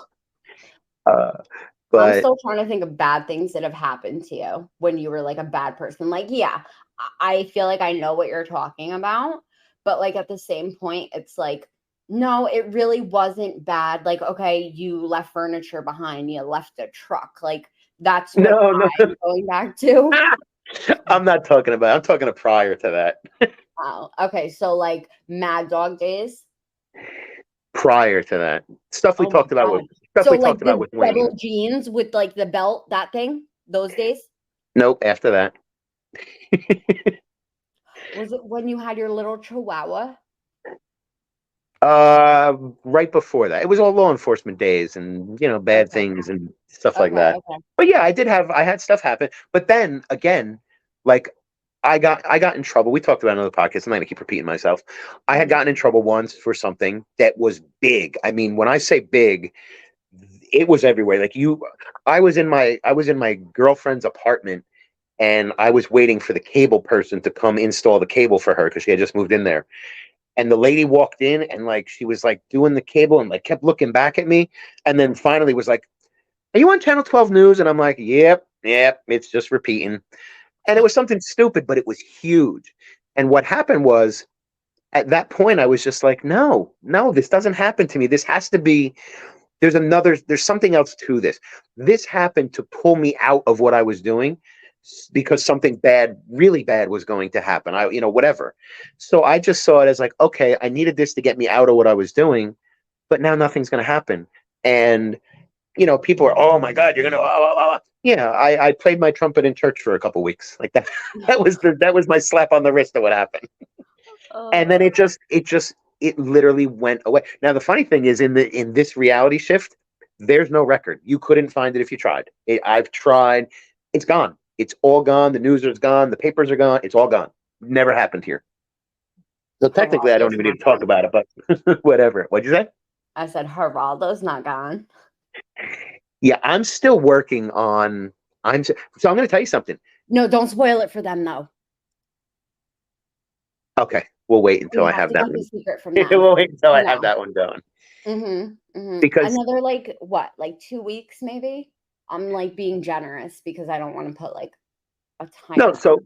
Uh, I'm but still trying to think of bad things that have happened to you when you were like a bad person. Like, yeah, I feel like I know what you're talking about, but like at the same point, it's like, no, it really wasn't bad. Like, okay, you left furniture behind, you left a truck. Like, that's what no, no, I'm going back to. I'm not talking about. I'm talking to prior to that. Wow. Okay, so like Mad Dog days. Prior to that, stuff we Oh my talked about with God. stuff So we like talked about the with Wayne. double jeans with like the belt, that thing, those days. Nope. After that, Was it when you had your little chihuahua? uh, right before that, it was all law enforcement days and bad Okay. things and stuff like Okay. that. Okay. But yeah, I had stuff happen. But then again, like I got in trouble. We talked about it on the podcast. I'm not gonna keep repeating myself. I had Mhm. gotten in trouble once for something that was big. I mean, when I say big, it was everywhere. I was in my girlfriend's apartment and I was waiting for the cable person to come install the cable for her because she had just moved in there. And the lady walked in and like she was like doing the cable and like kept looking back at me, and then finally was like, "Are you on Channel 12 News?" And I'm like, "Yep, yep, it's just repeating." And it was something stupid, but it was huge. And what happened was At that point, I was just like, no, no, this doesn't happen to me. This has to be, there's something else to this. This happened to pull me out of what I was doing because something bad, really bad was going to happen. Whatever. So I just saw it as like, okay, I needed this to get me out of what I was doing, but now nothing's going to happen. And, people are, oh my God, you're going to, yeah, I played my trumpet in church for a couple weeks like that. That was my slap on the wrist of what happened. And then Uh, it literally went away. Now the funny thing is in this reality shift, there's no record. You couldn't find it if you tried. I've tried. It's gone. It's all gone. The news is gone. The papers are gone. It's all gone. Never happened here. So technically, I don't Geraldo's even need not to talk gone. about it. But whatever. What'd you say? I said Geraldo's not gone. Yeah, I'm still working on. So I'm going to tell you something. No, don't spoil it for them though. Okay, we'll wait until We I have have to that keep a one. secret from them. We'll wait until I I have know. that one going because Another like what, like 2 weeks maybe? I'm like being generous because I don't want to put like a no. timer.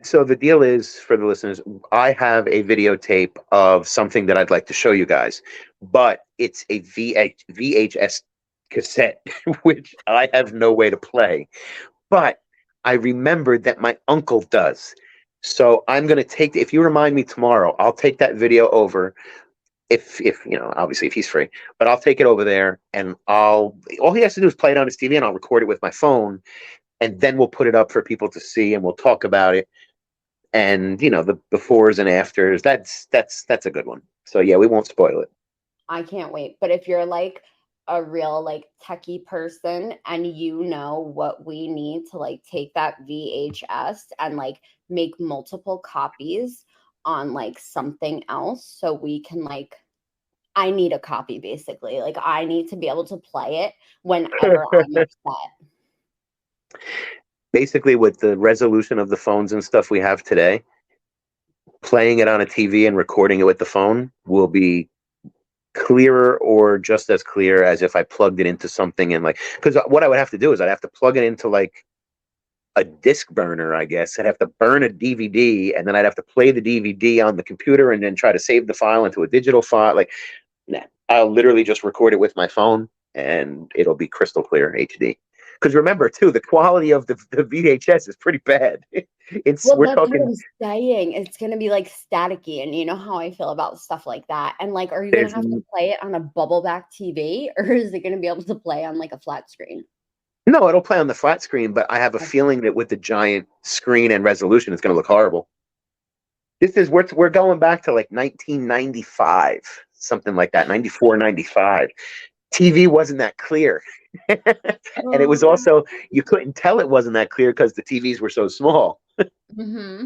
So the deal is for the listeners, I have a videotape of something that I'd like to show you guys, but it's a VHS cassette, which I have no way to play. But I remembered that my uncle does. So I'm going to if you remind me tomorrow, I'll take that video over. If obviously if he's free, but I'll take it over there and all he has to do is play it on his TV and I'll record it with my phone and then we'll put it up for people to see and we'll talk about it and the befores and afters. That's a good one. So yeah, we won't spoil it. I can't wait. But if you're like a real like techie person and you know what we need to like take that VHS and like make multiple copies on like something else so we can like I need a copy basically. Like I need to be able to play it whenever I'm upset. Basically, with the resolution of the phones and stuff we have today, playing it on a TV and recording it with the phone will be clearer or just as clear as if I plugged it into something and like, because what I would have to do is I'd have to plug it into like a disc burner, I guess. I'd have to burn a DVD and then I'd have to play the DVD on the computer and then try to save the file into a digital file. Like, nah, I'll literally just record it with my phone and it'll be crystal clear HD. Because remember, too, the quality of the VHS is pretty bad. Well, We're that's what talking. I'm saying. It's gonna be like staticky, and you know how I feel about stuff like that. And like, are you gonna There's have to play it on a bubble back TV, or is it gonna be able to play on like a flat screen? no, it'll play on the flat screen, but I have a feeling that with the giant screen and resolution, it's going to look horrible. This is we're going back to like 1995, something like that, 94, 95. TV wasn't that clear. And it was Oh. also, you couldn't tell it wasn't that clear because the TVs were so small. Mm-hmm.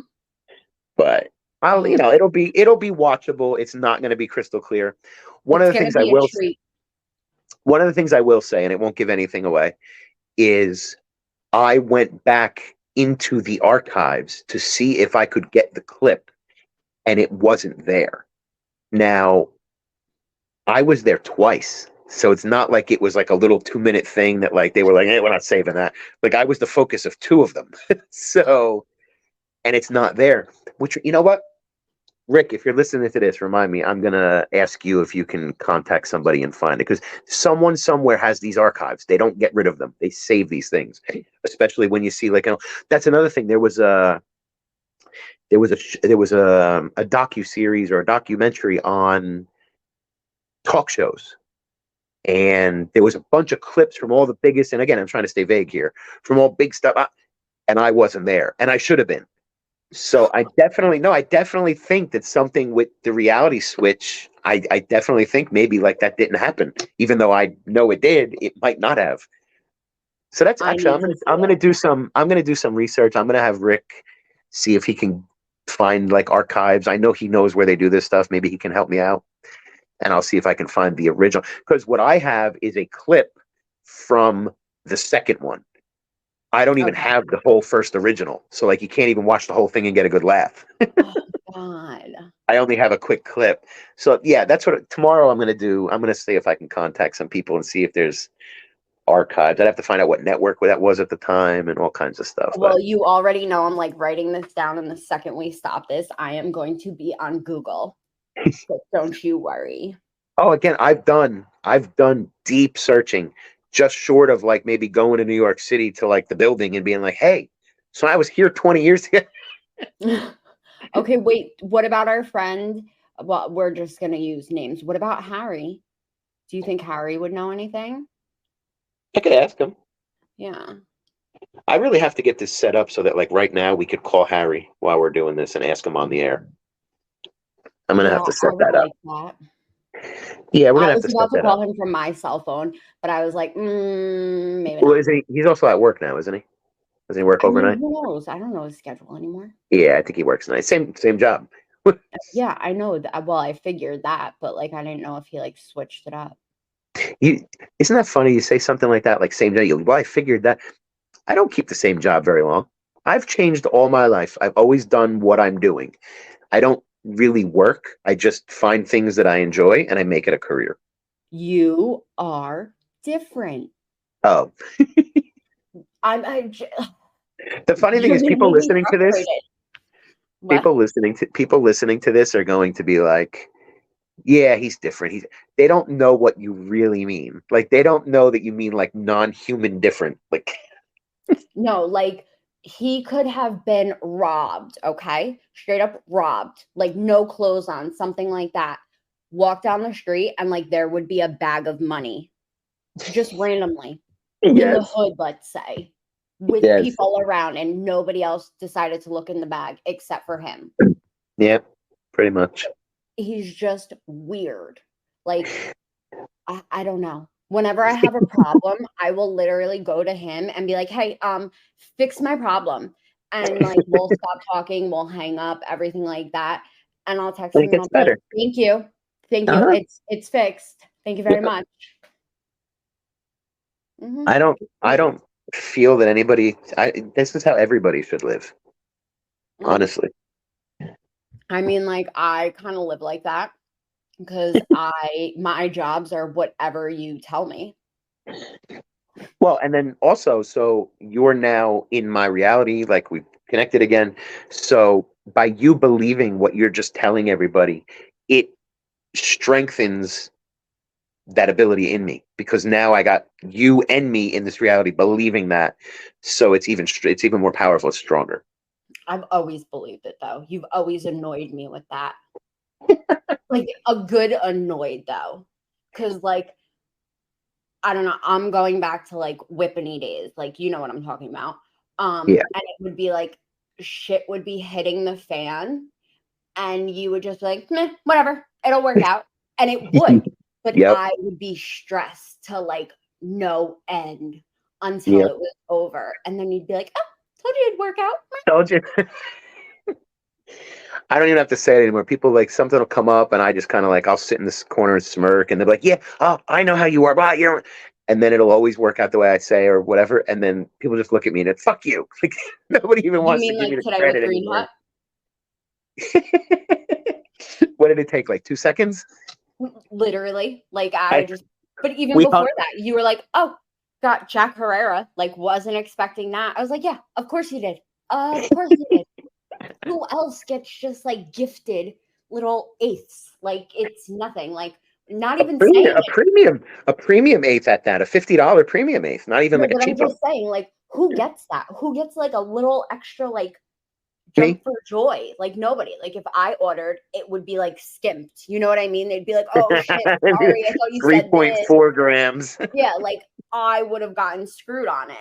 But Oh, it'll be watchable. It's not going to be crystal clear. One of it's the gonna things I be a will treat. one of the things I will say, and it won't give anything away, is I went back into the archives to see if I could get the clip, and it wasn't there. Now, I was there twice. So it's not like it was like a little 2-minute thing that like they were like, hey, we're not saving that. Like I was the focus of two of them. So, and it's not there. Which, you know what? Rick, if you're listening to this, remind me. I'm gonna ask you if you can contact somebody and find it because someone somewhere has these archives. They don't get rid of them. They save these things, especially when you see like that's another thing. There was a docu series or a documentary on talk shows, and there was a bunch of clips from all the biggest. And again, I'm trying to stay vague here from all big stuff, and I wasn't there, and I should have been. So I definitely think that something with the reality switch, I definitely think maybe like that didn't happen, even though I know it did. It might not have. So that's I actually need to see I'm gonna it. do some research. I'm gonna have Rick see if he can find like archives. I know he knows where they do this stuff. Maybe he can help me out, and I'll see if I can find the original. Because what I have is a clip from the second one. I don't even Okay. have the whole first original, so like you can't even watch the whole thing and get a good laugh. Oh God. I only have a quick clip. So yeah, that's what tomorrow I'm going to do. I'm going to see if I can contact some people and see if there's archives. I'd have to find out what network that was at the time and all kinds of stuff. But Well, you already know I'm like writing this down, and the second we stop this, I am going to be on Google. but don't you worry. Oh, again, I've done deep searching, just short of like maybe going to New York City to like the building and being like, hey, so I was here 20 years ago. Okay, wait. What about our friend? Well, we're just gonna use names. What about Harry? Do you think Harry would know anything? I could ask him. Yeah. I really have to get this set up so that like right now we could call Harry while we're doing this and ask him on the air. I'm gonna Yeah, have to I set would that up. like that. Yeah, we're I gonna have was to about set to that up. call him from my cell phone, but I was like, maybe Well, not. is he? He's also at work now, isn't he? Doesn't he work I mean, overnight? who knows? I don't know his schedule anymore. Yeah, I think he works night. Same job. Yeah, I know that. Well, I figured that, but like, I didn't know if he like switched it up. You isn't that funny? You say something like that, like same job. Well, I figured that. I don't keep the same job very long. I've changed all my life. I've always done what I'm doing. I don't really work. I just find things that I enjoy and I make it a career. You are different. Oh, I'm the funny thing you're is, gonna people make me listening to this, frustrated. What? people listening to this are going to be like, "Yeah, he's different." They don't know what you really mean. Like they don't know that you mean like non-human different. Like No, like he could have been robbed, okay? Straight up robbed, like no clothes on, something like that. Walk down the street and like there would be a bag of money just randomly in the yes, hood, let's say, with yes, people around and nobody else decided to look in the bag except for him. yeah, pretty much. He's just weird. Like I don't know. Whenever I have a problem, I will literally go to him and be like, "Hey, fix my problem." And like we'll stop talking, we'll hang up, everything like that. And I'll text And him it and gets I'll be like, better. "Thank you. Thank you. Uh-huh. It's fixed. Thank you very Yeah. much." I don't I Weird. don't feel that anybody this is how everybody should live, Mm. honestly. I mean, like I kind of live like that because I my jobs are whatever you tell me. Well, and then also, so you're now in my reality, like we've connected again. So by you believing what you're just telling everybody, it strengthens that ability in me because now I got you and me in this reality believing that. So it's even more powerful, it's stronger. I've always believed it though. You've always annoyed me with that. Like a good annoyed though. Cause like, I don't know, I'm going back to like whippany days. Like, you know what I'm talking about. Yeah. And it would be like shit would be hitting the fan and you would just be like, meh, whatever, it'll work out. And it would, but Yep. I would be stressed to like no end until Yep. it was over. And then you'd be like, oh, told you it'd work out. Told you. I don't even have to say it anymore. People like something will come up, and I just kind of like I'll sit in this corner and smirk, and they're like, "Yeah, oh, I know how you are, but you don't." And then it'll always work out the way I say or whatever. And then people just look at me and it's fuck you. Like nobody even You wants to mean give like me the today with credit Green anymore. Hut? What did it take? Like 2 seconds? Literally, like I I just but even we hung. before that, you were like, "Oh, got Jack Herrera." Like, wasn't expecting that. I was like, "Yeah, of course you did. Of course you did." Who else gets just like gifted little eighths? Like it's nothing. Like not A even premium, saying a it. premium, a premium eighth at that, a $50 premium eighth, not even No, like a but I'm cheap one. just saying, like, who gets that? Who gets like a little extra like Me, jump for joy? Like nobody. Like if I ordered, it would be like skimped. You know what I mean? They'd be like, "Oh shit, sorry, I thought you three said point this." four grams. Yeah, like I would have gotten screwed on it.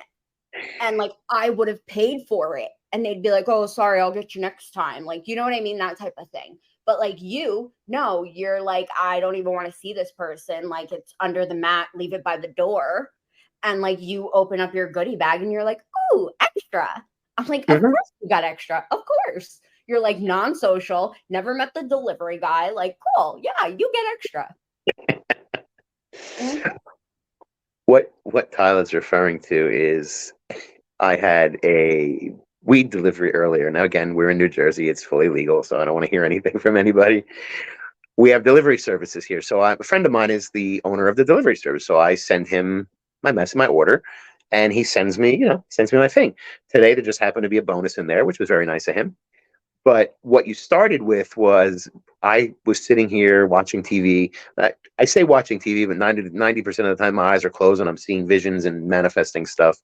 And like I would have paid for it. And they'd be like, "Oh, sorry, I'll get you next time." Like, you know what I mean? That type of thing. But like you, no, you're like, I don't even want to see this person. Like it's under the mat, leave it by the door. And like you open up your goodie bag and you're like, "Oh, extra." I'm like, of Mhm. course you got extra. Of course. You're like non-social, never met the delivery guy. Like, cool. Yeah, you get extra. Mhm. What Tyler's referring to is I had a weed delivery earlier. Now again, we're in New Jersey; it's fully legal, so I don't want to hear anything from anybody. We have delivery services here, so a friend of mine is the owner of the delivery service. So I send him my order, and he sends me my thing. Today there just happened to be a bonus in there, which was very nice of him. But what you started with was I was sitting here watching TV. I say watching TV, but 90% of the time my eyes are closed and I'm seeing visions and manifesting stuff.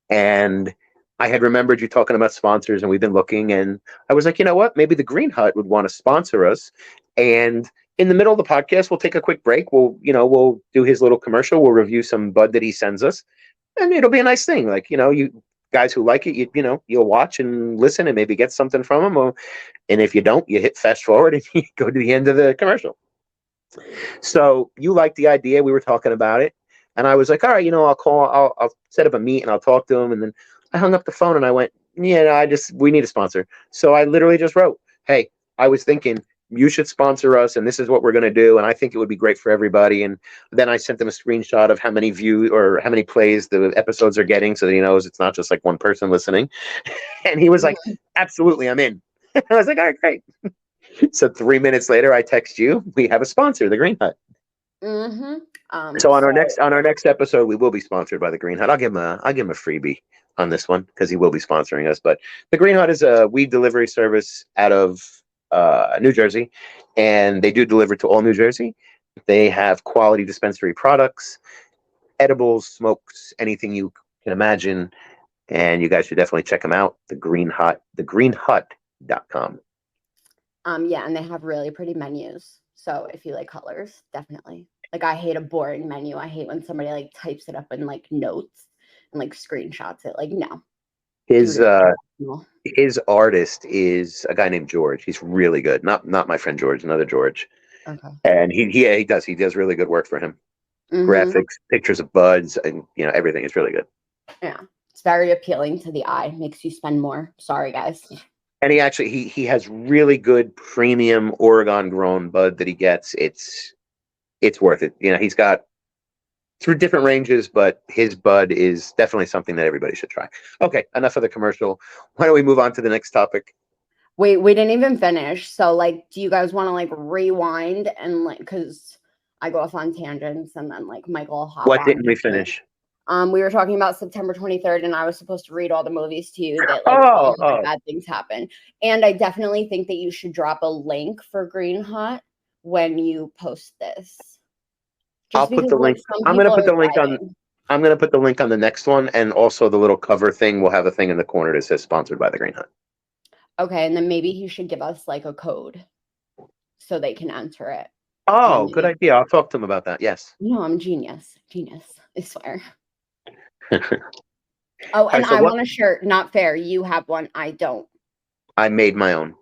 And I had remembered you talking about sponsors, and we've been looking, and I was like, you know what? Maybe the Green Hut would want to sponsor us. And in the middle of the podcast, we'll take a quick break. We'll do his little commercial. We'll review some bud that he sends us, and it'll be a nice thing. Like, you guys who like it, you'll watch and listen and maybe get something from him. And if you don't, you hit fast forward and you go to the end of the commercial. So you liked the idea. We were talking about it. And I was like, all right, I'll set up a meet and I'll talk to him. And then I hung up the phone and I went, yeah, no, we need a sponsor. So I literally just wrote, hey, I was thinking you should sponsor us and this is what we're going to do. And I think it would be great for everybody. And then I sent him a screenshot of how many views or how many plays the episodes are getting so that he knows it's not just like one person listening. And he was like, absolutely, I'm in. I was like, all right, great. So 3 minutes later, I text you. We have a sponsor, the Green Hut. So on our next episode, we will be sponsored by the Green Hut. I'll give him a freebie on this one because he will be sponsoring us. But the Green Hut is a weed delivery service out of New Jersey, and they do deliver to all New Jersey. They have quality dispensary products, edibles, smokes, anything you can imagine, and you guys should definitely check them out. The Green Hut, thegreenhut.com. Yeah, and they have really pretty menus. So if you like colors, definitely. Like, I hate a boring menu. I hate when somebody like types it up in like notes and like screenshots it. Like, no. His artist is a guy named George. He's really good. Not my friend George, another George. Okay. And he does really good work for him. Graphics, pictures of buds, and everything is really good. Yeah, it's very appealing to the eye. Makes you spend more. Sorry, guys. And he has really good premium Oregon grown bud that he gets. It's worth it. He's got through different ranges, but his bud is definitely something that everybody should try. Okay, enough of the commercial. Why don't we move on to the next topic? Wait, we didn't even finish. So, like, do you guys want to like rewind and like, because I go off on tangents and then like Michael will hop on. What didn't we finish? We were talking about September 23rd, and I was supposed to read all the movies to you that like bad things happen. And I definitely think that you should drop a link for Green Hut when you post this. I'll put the link. I'm going to put the link on. I'm going to put the link on the next one, and also the little cover thing will have a thing in the corner that says sponsored by the Green Hut. Okay, and then maybe he should give us like a code so they can enter it. Oh, good idea. I'll talk to him about that. Yes. No, I'm genius. I swear. Oh, and I want a shirt. Not fair. You have one. I don't. I made my own.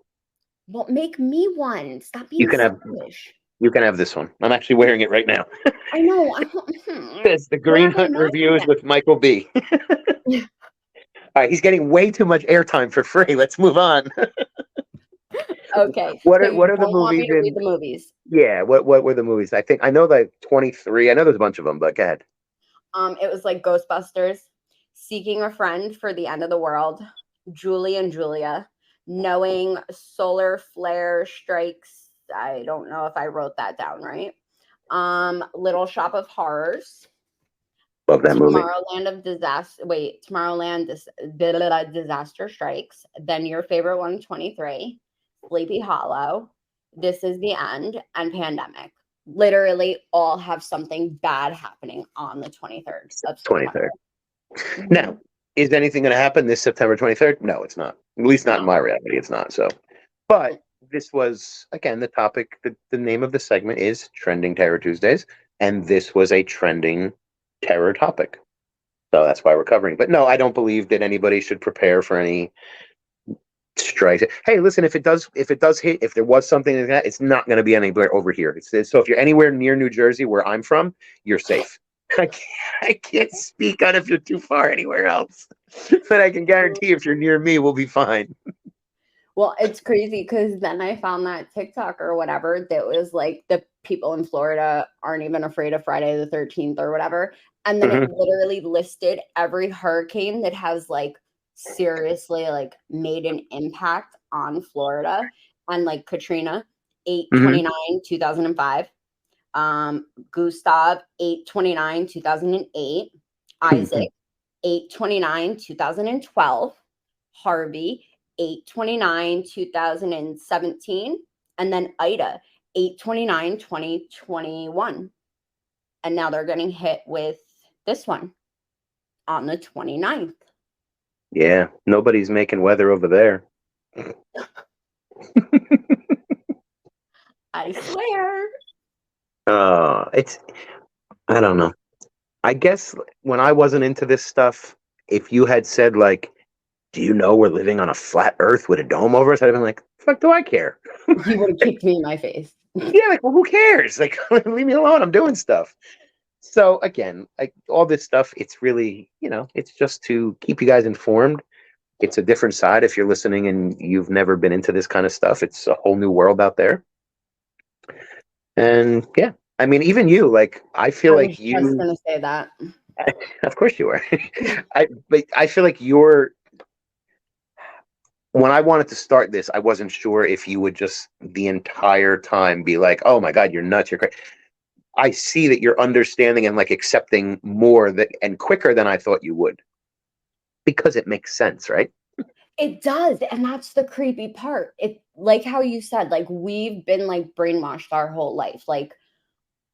Well, make me one. Stop being selfish. You can have this one. I'm actually wearing it right now. I know. It's the Green Hut Reviews with Michael B. All right, he's getting way too much airtime for free. Let's move on. Okay. What are the movies? Read the movies. Yeah. What were the movies? I know like 23. I know there's a bunch of them, but go ahead. It was like Ghostbusters, Seeking a Friend for the End of the World, Julie and Julia, Knowing Solar Flare Strikes. I don't know if I wrote that down right. Little Shop of Horrors. Love that movie. Tomorrowland Disaster Strikes. Then your favorite one, 23. Sleepy Hollow. This Is the End, and Pandemic. Literally all have something bad happening on the 23rd of September. 23rd. Now, is anything going to happen this September 23rd? No, it's not. At least not in my reality. It's not. So, but this was, again, the topic. The name of the segment is Trending Terror Tuesdays, and this was a trending terror topic. So that's why we're covering. But no, I don't believe that anybody should prepare for any strikes. Hey, listen, if it does hit, if there was something like that, it's not going to be anywhere over here. So if you're anywhere near New Jersey, where I'm from, you're safe. I can't speak on if you're too far anywhere else, but I can guarantee if you're near me, we'll be fine. Well, it's crazy because then I found that TikTok or whatever that was like the people in Florida aren't even afraid of Friday the 13th or whatever. And then it literally listed every hurricane that has like seriously like made an impact on Florida, and like Katrina 8/29 2005, Gustav 8/29 2008, Isaac 8/29 2012, Harvey 8/29, 2017, and then Ida, 8/29, 2021. And now they're getting hit with this one on the 29th. Yeah, nobody's making weather over there. I swear. It's, I don't know. I guess when I wasn't into this stuff, if you had said, like, do you know we're living on a flat earth with a dome over us? I'd have been like, fuck do I care? You would have kicked me in my face. Yeah, like, well, who cares? Like, leave me alone. I'm doing stuff. So again, like all this stuff, it's really, it's just to keep you guys informed. It's a different side if you're listening and you've never been into this kind of stuff. It's a whole new world out there. And yeah, I mean, even you, like, I feel I like was just you, going to say that. of course you are. But I feel like when I wanted to start this, I wasn't sure if you would just the entire time be like, oh my God, you're nuts. You're crazy. I see that you're understanding and like accepting more and quicker than I thought you would, because it makes sense, right? It does. And that's the creepy part. It, like how you said, like we've been like brainwashed our whole life. Like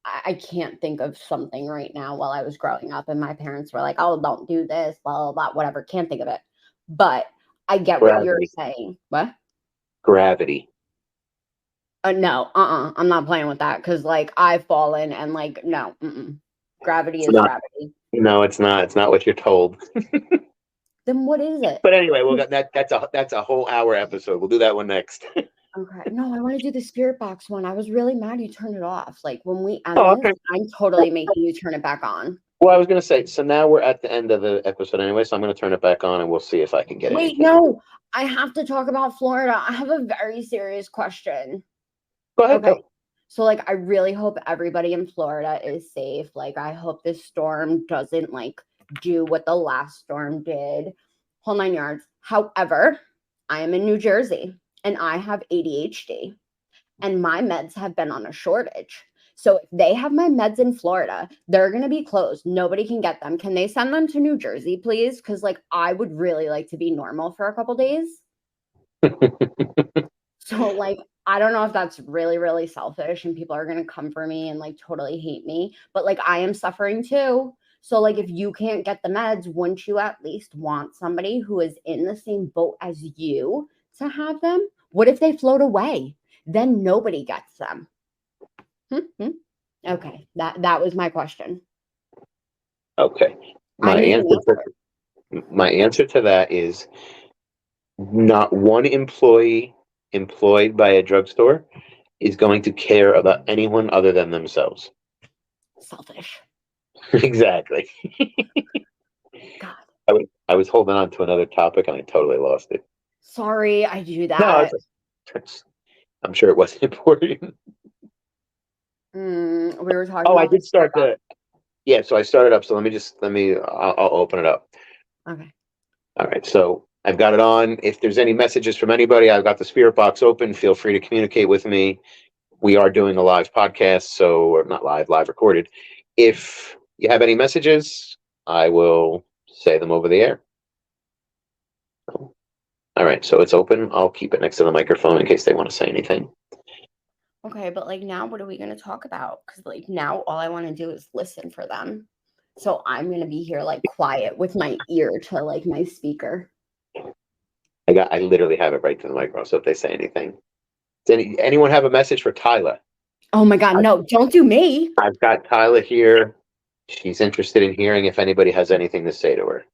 I can't think of something right now while I was growing up and my parents were like, oh, don't do this, blah, blah, blah, whatever. Can't think of it. But I get what you're Gravity. saying. What? Gravity. No, I'm not playing with that because like I've fallen and like, no, gravity It's is not. gravity. No, it's not. It's not what you're told. Then what is it? But anyway, we'll get that. That's a whole hour episode. We'll do that one next. Okay. No, I want to do the spirit box one. I was really mad you turned it off. Like when we end Oh, this, okay. I'm totally making you turn it back on. Well, I was going to say, so now we're at the end of the episode anyway, so I'm going to turn it back on and we'll see if I can get Wait, anything. no, I have to talk about Florida. I have a very serious question. Go ahead. Okay. Go. So like I really hope everybody in Florida is safe. Like I hope this storm doesn't like do what the last storm did. Whole 9 yards. However, I am in New Jersey and I have ADHD and my meds have been on a shortage. So if they have my meds in Florida, they're going to be closed. Nobody can get them. Can they send them to New Jersey, please? Cuz like I would really like to be normal for a couple days. So like I don't know if that's really, really selfish and people are going to come for me and like totally hate me, but like I am suffering too. So like if you can't get the meds, wouldn't you at least want somebody who is in the same boat as you to have them? What if they float away? Then nobody gets them. Okay, that was my question. Okay. I My need an answer answer. my answer to that is not one employee employed by a drugstore is going to care about anyone other than themselves. Selfish. Exactly. God. I was holding on to another topic and I totally lost it. Sorry, I do No, that. I'm sure it wasn't important. We were talking Oh, I about did the start box. yeah, so I started up. So I'll open it up. Okay. All right. So I've got it on. If there's any messages from anybody, I've got the spirit box open. Feel free to communicate with me. We are doing a live podcast, or not live recorded. If you have any messages, I will say them over the air. All right. So it's open. I'll keep it next to the microphone in case they want to say anything. Okay, but like now what are we going to talk about? Because like now all I want to do is listen for them. So I'm going to be here like quiet with my ear to like my speaker. I literally have it right to the microphone. So if they say anything, does anyone have a message for Tyler? Oh my God, no, don't do me. I've got Tyler here. She's interested in hearing if anybody has anything to say to her.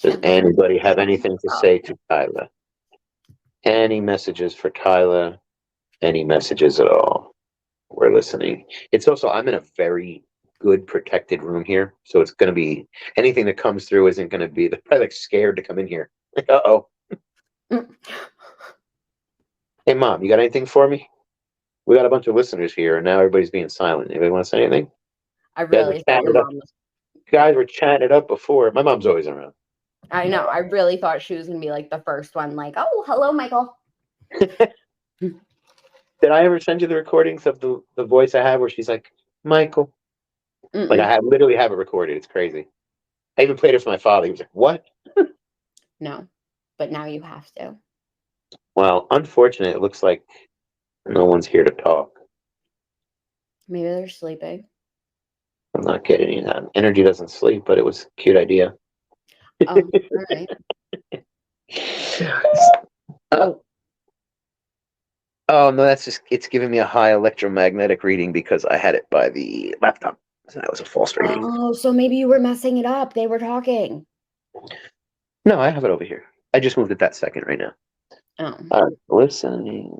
Does anybody have anything to say to Tyler? Any messages for Tyler? Any messages at all? We're listening. It's also, I'm in a very good protected room here. So it's going to be, anything that comes through isn't going to be, they're probably like scared to come in here. Like, uh-oh. Hey, Mom, you got anything for me? We got a bunch of listeners here and now everybody's being silent. Anybody want to say anything? I Guys were really thought chatting your it up. mom was. Guys were chatting it up before. My mom's always around. I know. I really thought she was going to be like the first one, like, oh, hello, Michael. Did I ever send you the recordings of the voice I have where she's like, Michael? Like I literally have it recorded. It's crazy. I even played it for my father. He was like, what? No, but now you have to. Well, unfortunately, it looks like no one's here to talk. Maybe they're sleeping. I'm not getting any of that. Energy doesn't sleep, but it was a cute idea. Oh, all right. Uh, Oh, oh no, that's just it's giving me a high electromagnetic reading because I had it by the laptop. So that was a false reading. oh, so maybe you were messing it up. They were talking. No, I have it over here. I just moved it that second right now. Oh, All right, listening.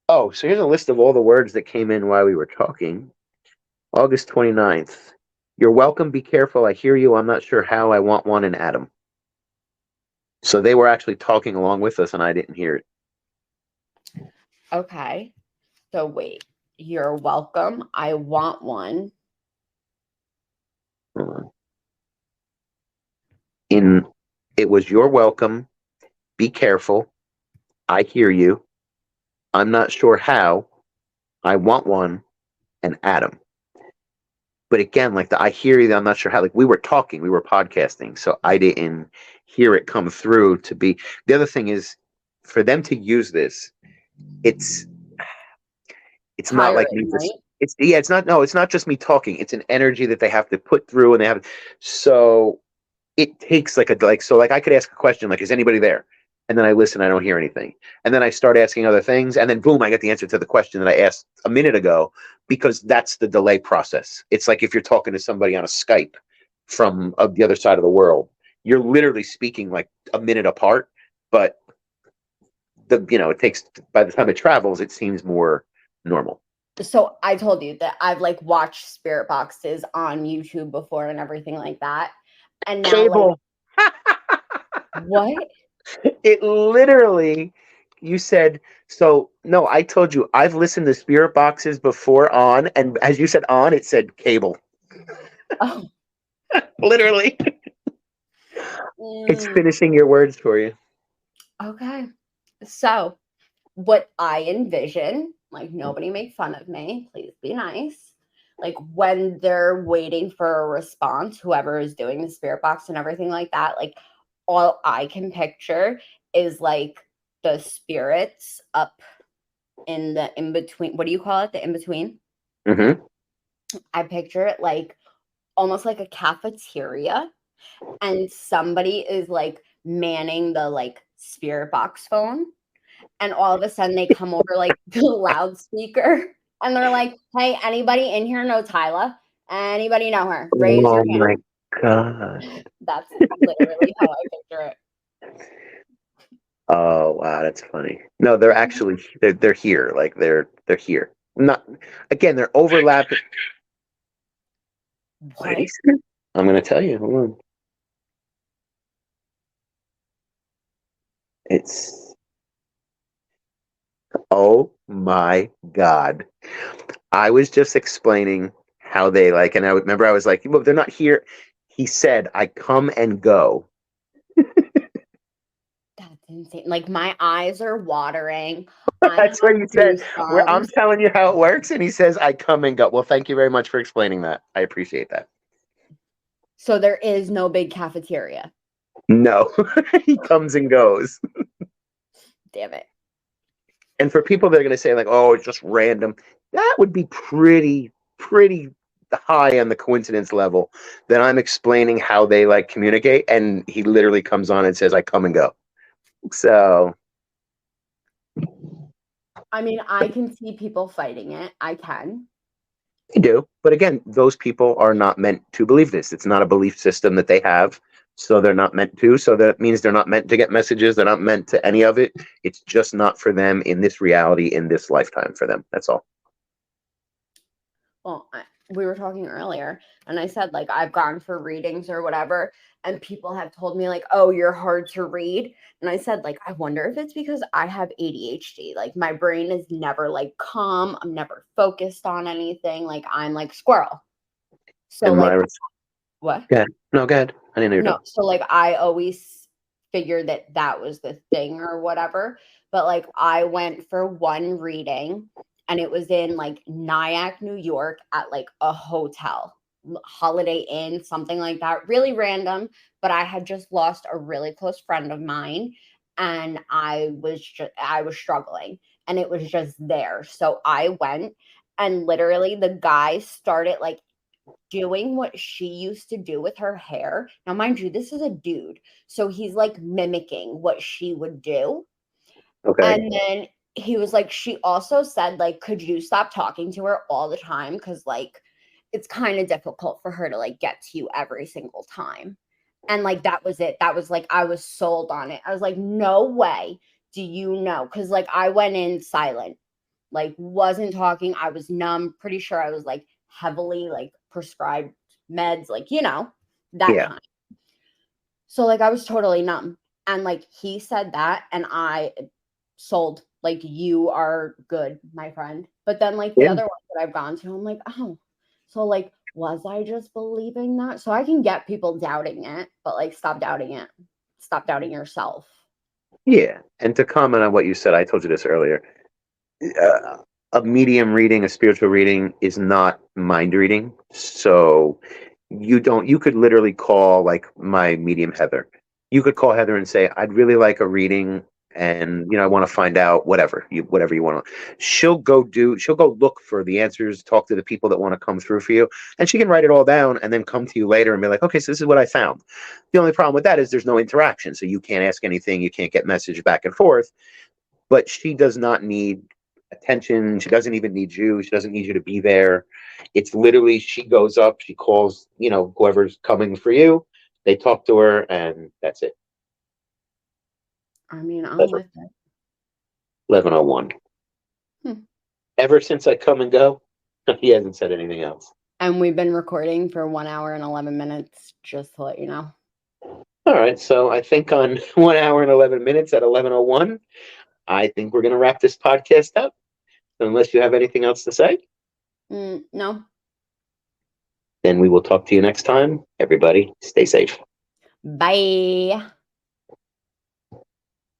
Oh, so here's a list of all the words that came in while we were talking. August 29th. You're welcome. Be careful. I hear you. I'm not sure how. I want one in Adam. So they were actually talking along with us, and I didn't hear it. okay. So wait, you're welcome. I want one. Hold on. In it was you're welcome. Be careful. I hear you. I'm not sure how. I want one, and Adam. But again, like the I hear you, I'm not sure how. Like we were talking, we were podcasting, so I didn't hear it come through to be. The other thing is, for them to use this, it's it's not like me Tiring, just. right? It's yeah, it's not no, it's not just me talking. It's an energy that they have to put through, and they have. So it takes like I could ask a question like, is anybody there? And then I listen, I don't hear anything. And then I start asking other things, and then boom, I get the answer to the question that I asked a minute ago, because that's the delay process. It's like if you're talking to somebody on a Skype from the other side of the world, you're literally speaking like a minute apart, but it takes, by the time it travels, it seems more normal. So I told you that I've like watched spirit boxes on YouTube before and everything like that. And now like Cable. what? It literally, you said, so no, I told you, I've listened to spirit boxes before on, and as you said on, it said cable. Oh, Literally. It's mm, finishing your words for you. okay. So what I envision, like nobody make fun of me, please be nice. Like when they're waiting for a response, whoever is doing the spirit box and everything like that, like all I can picture is like the spirits up in the in between. What do you call it? The in between? Mm-hmm. I picture it like almost like a cafeteria, and somebody is like manning the like spirit box phone, and all of a sudden they come over like the loudspeaker and they're like, hey, anybody in here know Tyla? Anybody know her? Raise Oh your my hand. God. That's literally how I picture it. Oh wow, that's funny. No, they're actually they're here. Like they're here. Not again, they're overlapping. What did he What? say? I'm gonna tell you. Hold on. It's oh my God. I was just explaining how they like, and I remember I was like, well, they're not here. He said, I come and go. That's insane. Like my eyes are watering. I That's what have you said. Where I'm goosebumps. telling you how it works, and he says, I come and go. Well, thank you very much for explaining that. I appreciate that. So there is no big cafeteria. No, he comes and goes. Damn it. And for people that are going to say, like, oh, it's just random, that would be pretty high on the coincidence level that I'm explaining how they like communicate. And he literally comes on and says, I come and go. So I mean, I can see people fighting it. I can. they do. But again, those people are not meant to believe this. It's not a belief system that they have. So they're not meant to. So that means they're not meant to get messages. They're not meant to any of it. It's just not for them in this reality, in this lifetime for them. That's all. Well, we were talking earlier, and I said, like, I've gone for readings or whatever, and people have told me, like, oh, you're hard to read. And I said, like, I wonder if it's because I have ADHD. Like, my brain is never like calm. I'm never focused on anything. Like, I'm like squirrel. So, And like, my what? good. No, good. I didn't know you're No, done. so like I always figured that that was the thing or whatever. But like I went for one reading and it was in like Nyack, New York at like a hotel, Holiday Inn, something like that. Really random. But I had just lost a really close friend of mine. and I was struggling, and it was just there. So I went, and literally the guy started like doing what she used to do with her hair. Now, mind you, this is a dude. So he's like mimicking what she would do. Okay. And then he was like, she also said, like, could you stop talking to her all the time? Because, like, it's kind of difficult for her to like get to you every single time. And like that was it. That was like I was sold on it. I was like, no way do you know? Because like I went in silent, like wasn't talking. I was numb. Pretty sure I was like heavily like prescribed meds, like that Yeah. time. So like I was totally numb. And like he said that, and I sold, like, you are good, my friend. But then like the Yeah. other ones that I've gone to, I'm like, oh, so like was I just believing that? So I can get people doubting it, but like stop doubting it. Stop doubting yourself. Yeah. And to comment on what you said, I told you this earlier. A medium reading, a spiritual reading, is not mind reading. So you could literally call like my medium Heather. You could call Heather and say, I'd really like a reading, and I want to find out whatever you want to. She'll go look for the answers, talk to the people that want to come through for you, and she can write it all down and then come to you later and be like, okay, so this is what I found. The only problem with that is there's no interaction. So you can't ask anything, you can't get message back and forth, but she does not need attention. She doesn't even need you. She doesn't need you to be there. It's literally she goes up, she calls, whoever's coming for you. They talk to her, and that's it. I mean, I'm with it. 11:01. Hmm. Ever since I come and go, he hasn't said anything else. And we've been recording for 1 hour and 11 minutes, just to let you know. All right, so I think on 1 hour and 11 minutes at 11:01, I think we're going to wrap this podcast up. So unless you have anything else to say, No. then we will talk to you next time. Everybody, stay safe. Bye.